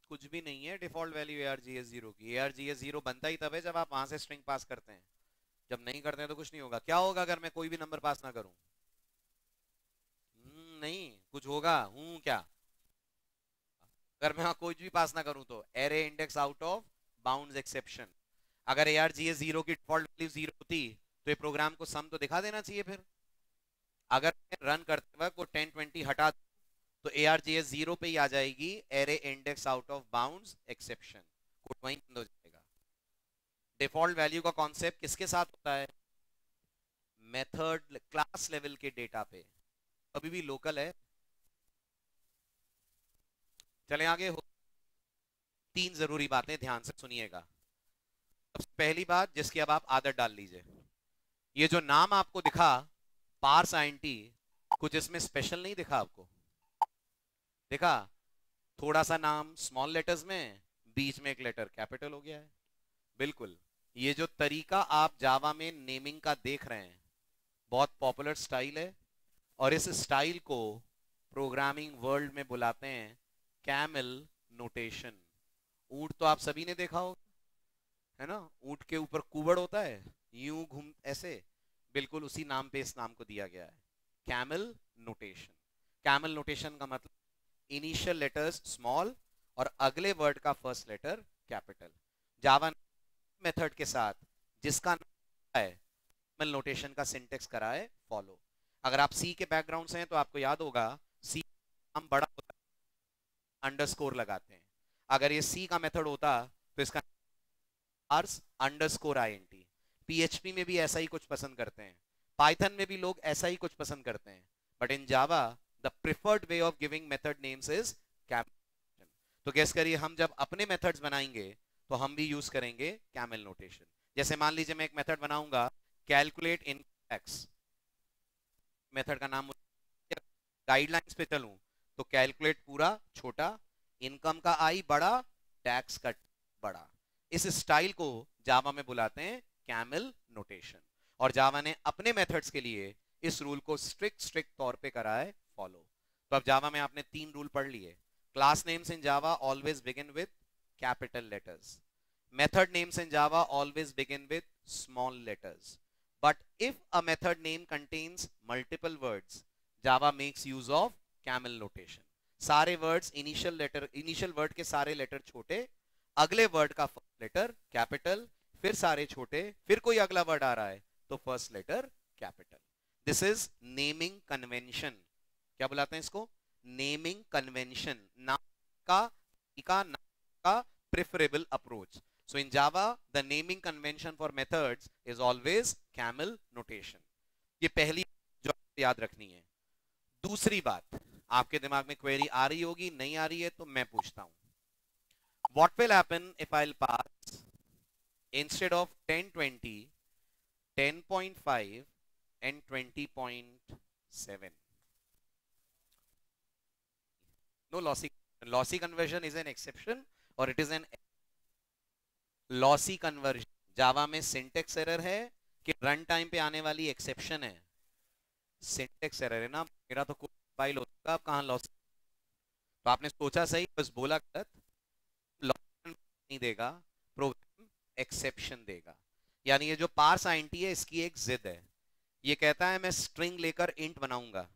[SPEAKER 1] कुछ भी नहीं है डिफॉल्ट वैल्यू args0 की। args0 बनता ही तब है जब आप वहां से स्ट्रिंग पास करते हैं, जब नहीं करते हैं तो कुछ नहीं होगा। क्या होगा अगर मैं कोई भी नंबर पास ना करूं? नहीं, कुछ होगा हूं क्या? अगर मैं कोई भी पास ना करूं तो array index out of bounds exception. अगर args0 की डिफॉल्ट वैल्यू 0 होती तो ये प्रोग्राम को सम तो दिखा देना चाहिए। फिर अगर रन करते वक्त वो 1020 हटा तो args0 पे ही आ जाएगी array index out of bounds exception, code वहीं बंद हो जाएगा। डिफॉल्ट वैल्यू का कॉन्सेप्ट किसके साथ होता है? मेथड क्लास लेवल के डेटा पे, अभी भी लोकल है। चलें आगे। तीन जरूरी बातें ध्यान से सुनिएगा। सबसे पहली बात जिसकी अब आप आदत डाल लीजिए, ये जो नाम आपको दिखा पार्स आईएनटी, कुछ इसमें स्पेशल नहीं दिखा आपको? देखा, थोड़ा सा नाम स्मॉल लेटर्स में, बीच में एक लेटर कैपिटल हो गया है। बिल्कुल, ये जो तरीका आप जावा में नेमिंग का देख रहे हैं बहुत पॉपुलर स्टाइल है, और इस स्टाइल को प्रोग्रामिंग वर्ल्ड में बुलाते हैं कैमल नोटेशन। ऊंट तो आप सभी ने देखा होगा, है ना? ऊंट के ऊपर कुबड़ होता है, यूं घूम ऐसे, बिल्कुल उसी नाम पे इस नाम को दिया गया है, कैमल नोटेशन। कैमल नोटेशन का मतलब इनिशियल लेटर्स स्मॉल और अगले वर्ड का फर्स्ट लेटर कैपिटल। जावा मेथड के साथ जिसका नाम है कैमल नोटेशन का सिंटेक्स करा है फॉलो। अगर आप सी के बैकग्राउंड से हैं तो आपको याद होगा सी नाम बड़ा होता है, अंडरस्कोर लगाते हैं। अगर ये सी का मेथड होता तो इसका आर्स अंडरस्कोर आईएनटी। पीएचपी में भी ऐसा ही कुछ पसंद करते हैं, पाइथन में भी लोग ऐसा ही कुछ पसंद करते हैं, but in Java the preferred way of giving method names is camel. तो गेस करिए, हम जब अपने मेथड्स बनाएंगे तो हम भी यूज करेंगे कैमल नोटेशन। जैसे मान लीजिए मैं एक मेथड बनाऊंगा कैलकुलेट इन एक्स, मेथड का नाम, गाइडलाइंस पे चलूं तो कैलकुलेट पूरा छोटा, इनकम का आई बड़ा, टैक्स कट बड़ा। इस स्टाइल को जावा में बुलाते हैं कैमल नोटेशन, और जावा ने अपने मेथड्स के लिए इस रूल को स्ट्रिक्ट तौर पे करा है फॉलो। तो अब जावा में आपने तीन रूल पढ़ लिए। Class names in Java always begin with capital letters, method names in Java always begin with small letters, but if a method name contains multiple words, Java makes use of camel notation। सारे words initial word के सारे letter छोटे, अगले word का first letter capital, फिर सारे छोटे, फिर कोई अगला वर्ड आ रहा है तो first letter capital. This is naming convention. क्या बुलाते हैं इसको? नेमिंग कन्वेंशन, नाम का preferable approach. So in Java, the naming convention for methods is always camel notation। ये पहली जो आपको याद रखनी है। दूसरी बात, आपके दिमाग में क्वेरी आ रही होगी, नहीं आ रही है तो मैं पूछता हूं। what will happen if I'll pass instead of 1020 10.5 and 20.7? No, lossy conversion is an exception or it is an lossy conversion Java में सिंटेक्स एरर है कि रन टाइम पे आने वाली एक्सेप्शन है? सिंटेक्स एरर है ना, मेरा तो कोई फाइल होता, आप कहां लॉस, तो आपने सोचा सही बस बोला गलत। लॉस नहीं देगा, प्रोग्राम एक्सेप्शन देगा। यानी ये जो पार्स आईएनटी है इसकी एक जिद है, ये कहता है मैं स्ट्रिंग लेकर इंट बनाऊंगा,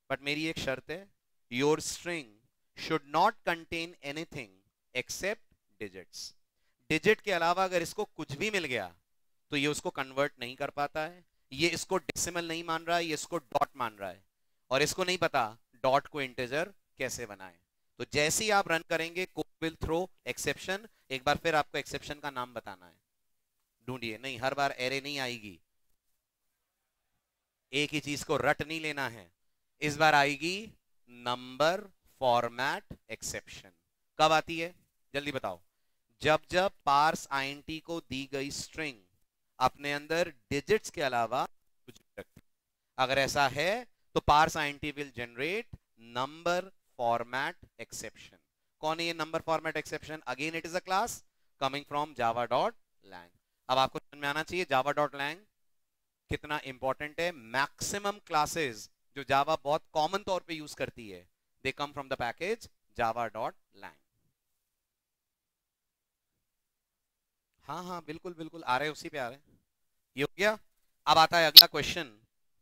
[SPEAKER 1] बट मेरी एक शर्त है, your string should not contain anything accept digits. Digit के अलावा अगर इसको कुछ भी मिल गया तो ये उसको कन्वर्ट नहीं कर पाता है, ये इसको डेसिमल नहीं मान रहा है, ये इसको डॉट मान रहा है, और इसको नहीं पता डॉट को इंटीजर कैसे बनाए। तो जैसे ही आप रन करेंगे कोड विल थ्रो एक्सेप्शन। एक बार फिर आपको एक्सेप्शन का नाम बताना है, ढूंढिए। नहीं, हर बार एरे नहीं आएगी, एक ही चीज को रट नहीं लेना है, इस बार आएगी नंबर फॉर्मेट एक्सेप्शन। कब आती है जल्दी बताओ? जब जब पार्स आईएनटी को दी गई स्ट्रिंग अपने अंदर डिजिट्स के अलावा कुछ भी रखती, अगर ऐसा है तो parse INT will generate number format exception. कौन है ये number format exception? Again it is a class coming from java.lang। अब आपको समझ में आना चाहिए java.lang कितना इंपॉर्टेंट है। मैक्सिमम क्लासेस जो जावा बहुत कॉमन तौर पे यूज करती है, they come from the package java.lang। हाँ हाँ बिल्कुल बिल्कुल आ रहे, उसी पे आ रहे। ये हो गया। अब आता है अगला क्वेश्चन,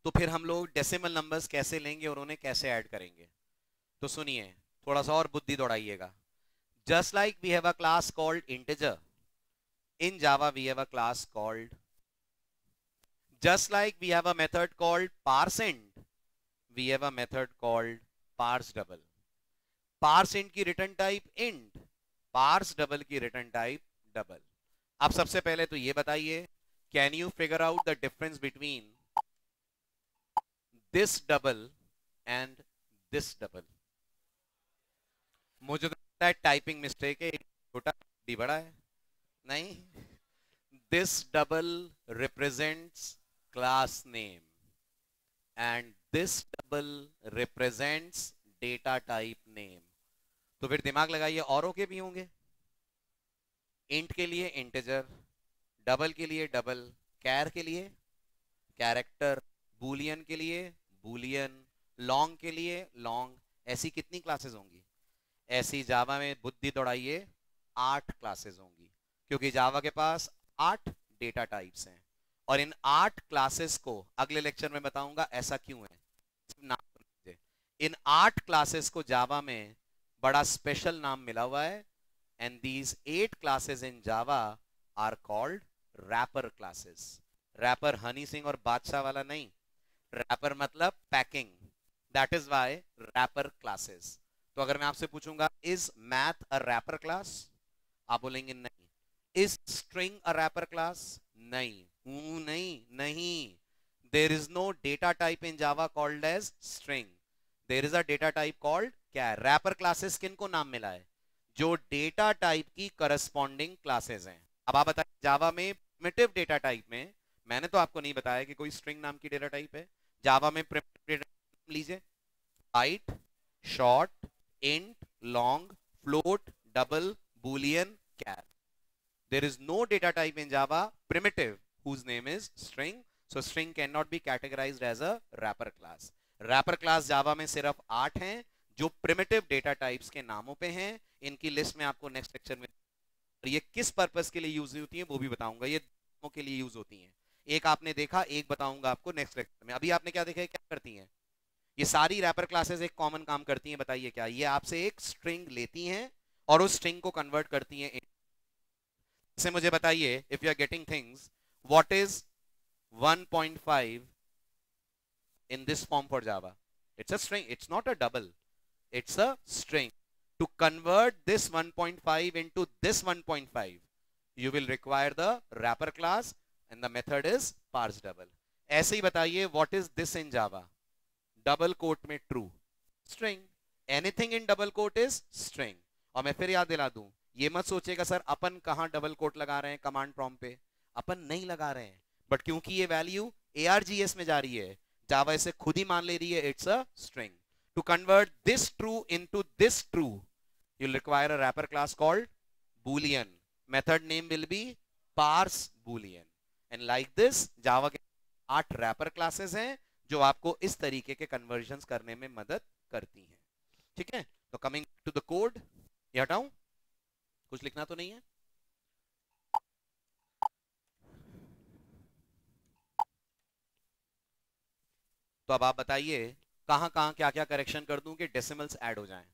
[SPEAKER 1] तो फिर हम लोग डेसिमल नंबर्स कैसे लेंगे और उन्हें कैसे ऐड करेंगे? तो सुनिए, थोड़ा सा और बुद्धि दौड़ाइएगा। Just like we have a class called integer in Java, we have a class called, just like we have a method called parseInt, we have a method called parseDouble। parseInt की return type int, parseDouble की return type double. अब सबसे पहले तो ये बताइए, can you figure out the difference between this double and this double? मुझे तो लगता है टाइपिंग मिस्टेक है, छोटा डी बड़ा है। नहीं, this double represents class name and this double represents data type name। तो फिर दिमाग लगाइए, औरों के भी होंगे। int के लिए इंटीजर, डबल के लिए डबल, कैर के लिए कैरेक्टर, बूलियन के लिए बूलियन, लॉन्ग के लिए लॉन्ग। ऐसी कितनी क्लासेस होंगी? ऐसी जावा में बुद्धि दौड़ाइए 8 क्लासेस होंगी, क्योंकि जावा के पास 8 डेटा टाइप्स हैं। और इन 8 क्लासेस को अगले लेक्चर में बताऊंगा ऐसा क्यों है, नाम। इन 8 क्लासेस को जावा में बड़ा स्पेशल नाम मिला हुआ है, and these 8 classes in Java are called wrapper classes. Wrapper Honey Singh और बादशाह वाला नहीं, रैपर मतलब पैकिंग, that is why wrapper classes. तो अगर मैं आपसे पूछूंगा is math a wrapper class, आप बोलेंगे नहीं। Is string a wrapper class? नहीं। नहीं। There is no data type in Java called as string, there is a data type called क्या है? Wrapper classes. किनको नाम मिला है? जो डेटा टाइप की करस्पॉन्डिंग क्लासेस हैं। अब आप बताइए, जावा में प्रिमिटिव डेटा टाइप में, मैंने तो आपको नहीं बताया कि कोई स्ट्रिंग नाम की डेटा टाइप है। जावा में प्रिमिटिव डेटा टाइप लीजिए, byte, short, int, long, float, double, boolean, char. There is no data type in Java primitive whose name is string, so string cannot be categorized as a wrapper class। wrapper class Java में सिर्फ 8 हैं जो primitive data types के नामों पे हैं। इनकी list में आपको नेक्स्ट लेक्चर में, ये किस पर्पस के लिए यूज होती है वो भी बताऊंगा। ये दोनों के लिए यूज होती हैं, एक आपने देखा, एक बताऊंगा आपको नेक्स्ट लेक्चर में। अभी आपने क्या देखा है, क्या करती हैं ये सारी रैपर क्लासेस? एक कॉमन काम करती हैं, बताइए क्या? ये आपसे एक स्ट्रिंग लेती हैं और उस स्ट्रिंग को कन्वर्ट करती हैं। से मुझे बताइए, if you are getting things, what is 1.5 in this form for Java? It's a string, it's not a double, it's a string। to convert this 1.5 into this 1.5 you will require the wrapper class and the method is parseDouble। ऐसे ही बताइए, what is this in Java? Double quote में true, string, anything in double quote is string. और मैं फिर याद दिला दूं, ये मत सोचेगा सर अपन कहां डबल कोट लगा रहे हैं कमांड प्रॉम्प्ट पे, अपन नहीं लगा रहे हैं, बट क्योंकि ये वैल्यू ARGS में जा रही है, जावा इसे खुद ही मान ले रही है it's a string. To convert this true into this true, you'll require a wrapper class called boolean. Method name will be parse boolean. And like this, Java के 8 wrapper classes हैं जो आपको इस तरीके के conversions करने में मदद करती हैं. ठीक है, तो coming to the code, ये हटाऊं, कुछ लिखना तो नहीं है. तो अब आप बताइए कहां कहां क्या क्या करेक्शन कर दूं कि डेसिमल्स ऐड हो जाएं.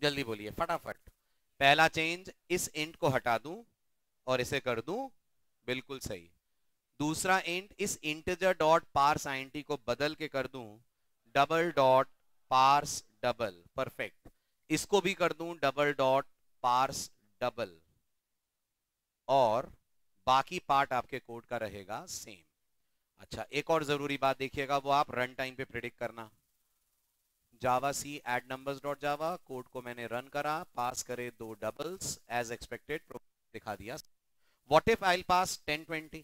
[SPEAKER 1] जल्दी बोलिए फटाफट. पहला चेंज, इस इंट को हटा दूं और इसे कर दूं बिल्कुल सही. दूसरा इंट, इस इंटीजर डॉट पार्स आईएनटी को बदल के कर दूं double dot parse double. Perfect. इसको भी कर दूं डबल डॉट पार्स डबल. और बाकी पार्ट आपके कोड का रहेगा सेम. अच्छा, एक और जरूरी बात देखिएगा, वो आप रन टाइम पे प्रिडिक्ट करना. Javac add numbers dot Java, code को मैंने रन करा, पास करे 2 डबल्स एज एक्सपेक्टेड, दिखा दिया. What if I pass 1020,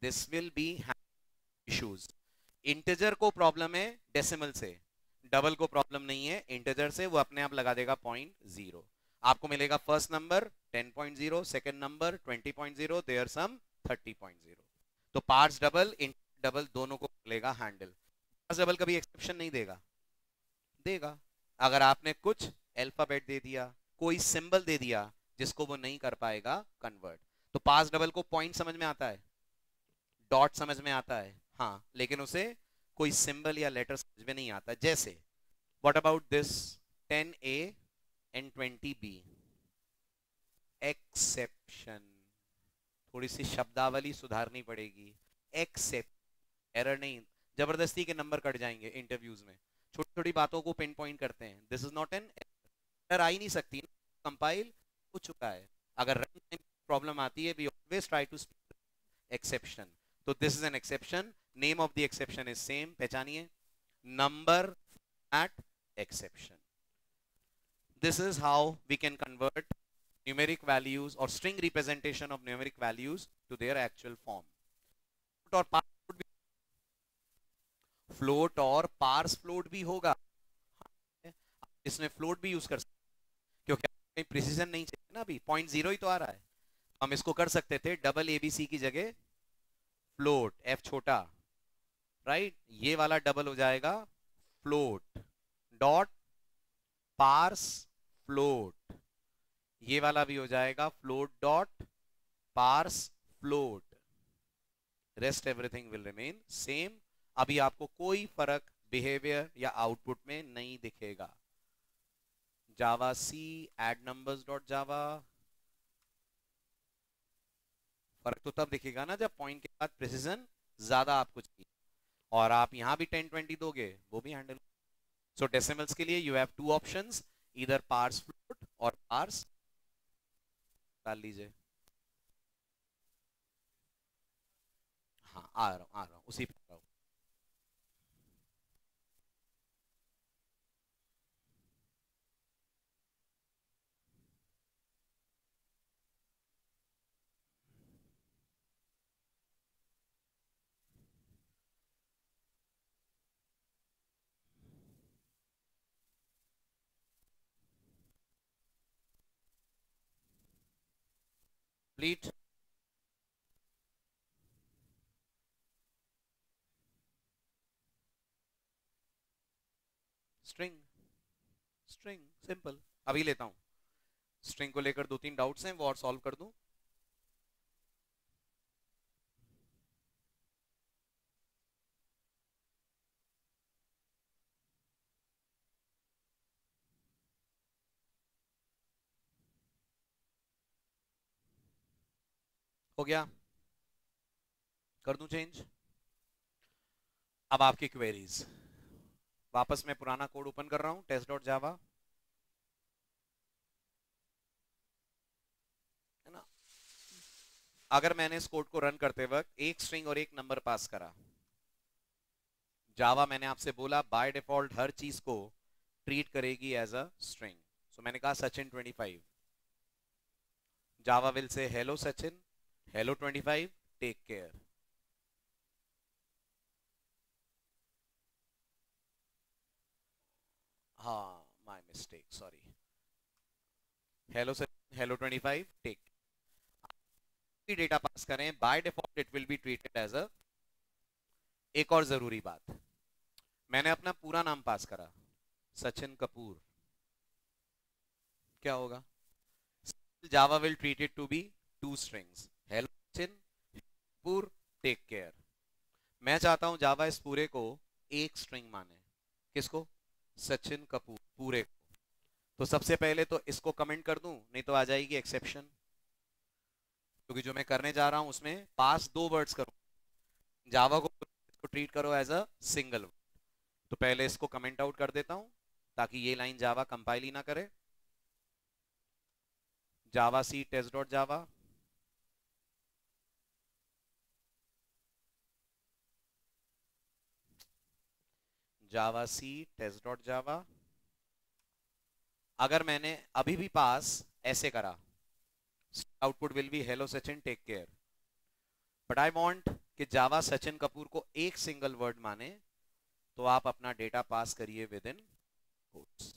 [SPEAKER 1] this will be issues. Integer को प्रॉब्लम है डेसिमल से, डबल को प्रॉब्लम नहीं है इंटीजर से, वो अपने आप लगा देगा 0.0. आपको मिलेगा first number 10.0, second number 20.0, their sum 30.0. तो पार्स डबल डबल दोनों को लेगा हैंडल. डबल कभी एक्सेप्शन नहीं देगा, देगा अगर आपने कुछ अल्फाबेट दे दिया, कोई सिंबल दे दिया जिसको वो नहीं कर पाएगा कन्वर्ट. तो पास डबल को पॉइंट समझ में आता है, डॉट समझ में आता है, हाँ, लेकिन उसे कोई सिंबल या लेटर समझ में नहीं आता. जैसे what about this 10A and 20B, exception. थोड़ी सी शब्दावली सुधारनी पड़ेगी. एक्सेप्ट, एरर नहीं, जबरदस्ती के नंबर कट जाएंगे इंटरव्यूज में. छोटी छोटी बातों को पिन पॉइंट करते हैं. This is not an error, आ ही नहीं सकती, कंपाइल हो चुका है. अगर रन टाइम प्रॉब्लम आती है, we always try to speak exception. तो this is an exception. Name of the exception is same, पहचानिए, number at exception. This is how we can convert numeric values or string representation of numeric values to their actual form. और float और parse float भी होगा, इसमें float भी use कर सकते, क्योंकि कहीं प्रिसीजन नहीं चाहिए ना, अभी 0.0 ही तो आ रहा है. हम इसको कर सकते थे डबल ABC की जगह फ्लोट, F छोटा, राइट. ये वाला डबल हो जाएगा फ्लोट डॉट पार्स फ्लोट. ये वाला भी हो जाएगा float dot parse float. Rest everything will remain same. अभी आपको कोई फर्क बिहेवियर या आउटपुट में नहीं दिखेगा. जावा सी एड नंबर्स डॉट जावा, फर्क तो तब दिखेगा ना जब पॉइंट के बाद प्रिसीजन ज्यादा आपको चाहिए, और आप यहां भी 1020 दोगे वो भी हैंडल. सो डेसिमल्स के लिए यू हैव 2 ऑप्शंस, इधर पार्स फ्लोट और पार्स. डाल लीजिए. हाँ, आ रहा हूँ उसी पे आ रहा हूँ. कंप्लीट. String, string simple. अभी लेता हूं. स्ट्रिंग को लेकर 2-3 डाउट्स हैं, वो और सॉल्व कर दूं. हो गया, कर दूं चेंज. अब आपकी क्वेरीज. वापस मैं पुराना कोड ओपन कर रहा हूं, test.java, है ना. अगर मैंने इस कोड को रन करते वक्त एक स्ट्रिंग और एक नंबर पास करा, जावा मैंने आपसे बोला बाय डिफॉल्ट हर चीज को ट्रीट करेगी एज अ स्ट्रिंग. तो मैंने कहा Sachin 25, Java will say hello Sachin, hello 25, take care. हाँ, my mistake, sorry. Hello Sachin, hello 25, take. Data pass करें by default it will be treated as a, एक और जरूरी बात, मैंने अपना पूरा नाम पास करा सचिन कपूर, क्या होगा? Java will treat it to be two strings, hello Sachin, Kapoor, take care. मैं चाहता हूं जावा इस पूरे को एक स्ट्रिंग माने। किसको? सचिन कपूर पूरे को। तो सबसे पहले तो इसको कमेंट कर दूं, नहीं तो आ जाएगी एक्सेप्शन, क्योंकि जो मैं करने जा रहा हूं उसमें पास दो वर्ड्स करो, जावा को ट्रीट करो एज अ सिंगल वर्ड। तो पहले इसको कमेंट आउट कर देता हूं ताकि ये लाइन जावा कंपाइल ही ना करे। Java C test dot Java, Java C test dot Java. अगर मैंने अभी भी पास ऐसे करा, output will be hello Sachin take care, but I want कि जावा सचिन कपूर को एक सिंगल वर्ड माने, तो आप अपना डेटा पास करिए विद इन कोट्स।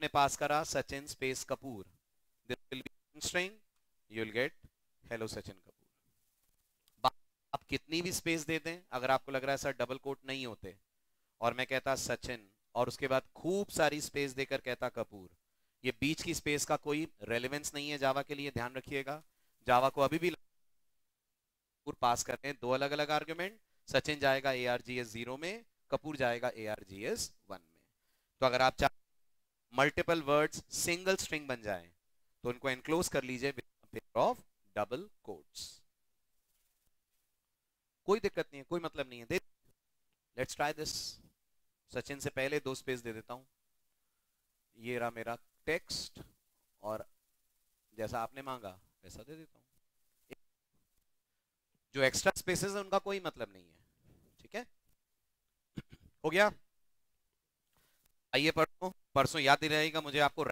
[SPEAKER 1] ने पास करा Sachin space Kapoor, this will be string, you will get hello Sachin Kapoor. आप कितनी भी स्पेस दे दें, अगर आपको लग रहा है सर डबल कोट नहीं होते, और मैं कहता सचिन और उसके बाद खूब सारी स्पेस देकर कहता कपूर, ये बीच की स्पेस का कोई रेलेवेंस नहीं है जावा के लिए, ध्यान रखिएगा। जावा को अभी भी पास करते हैं दो अलग अलग आर्गुमेंट, सचिन जाएगा ARGS 0 में, कपूर जाएगा ARGS 1 में। तो अगर आप मल्टीपल वर्ड्स सिंगल स्ट्रिंग बन जाए तो उनको एनक्लोज कर लीजिए with pair of double quotes, कोई दिक्कत नहीं है, कोई मतलब नहीं है। Let's try this. सचिन से पहले दो स्पेस दे देता हूं, ये रहा मेरा टेक्स्ट, और जैसा आपने मांगा वैसा दे देता हूं। जो एक्स्ट्रा स्पेसेस है उनका कोई मतलब नहीं है, ठीक है? हो गया। आइए परसों परसों याद रहेगा मुझे आपको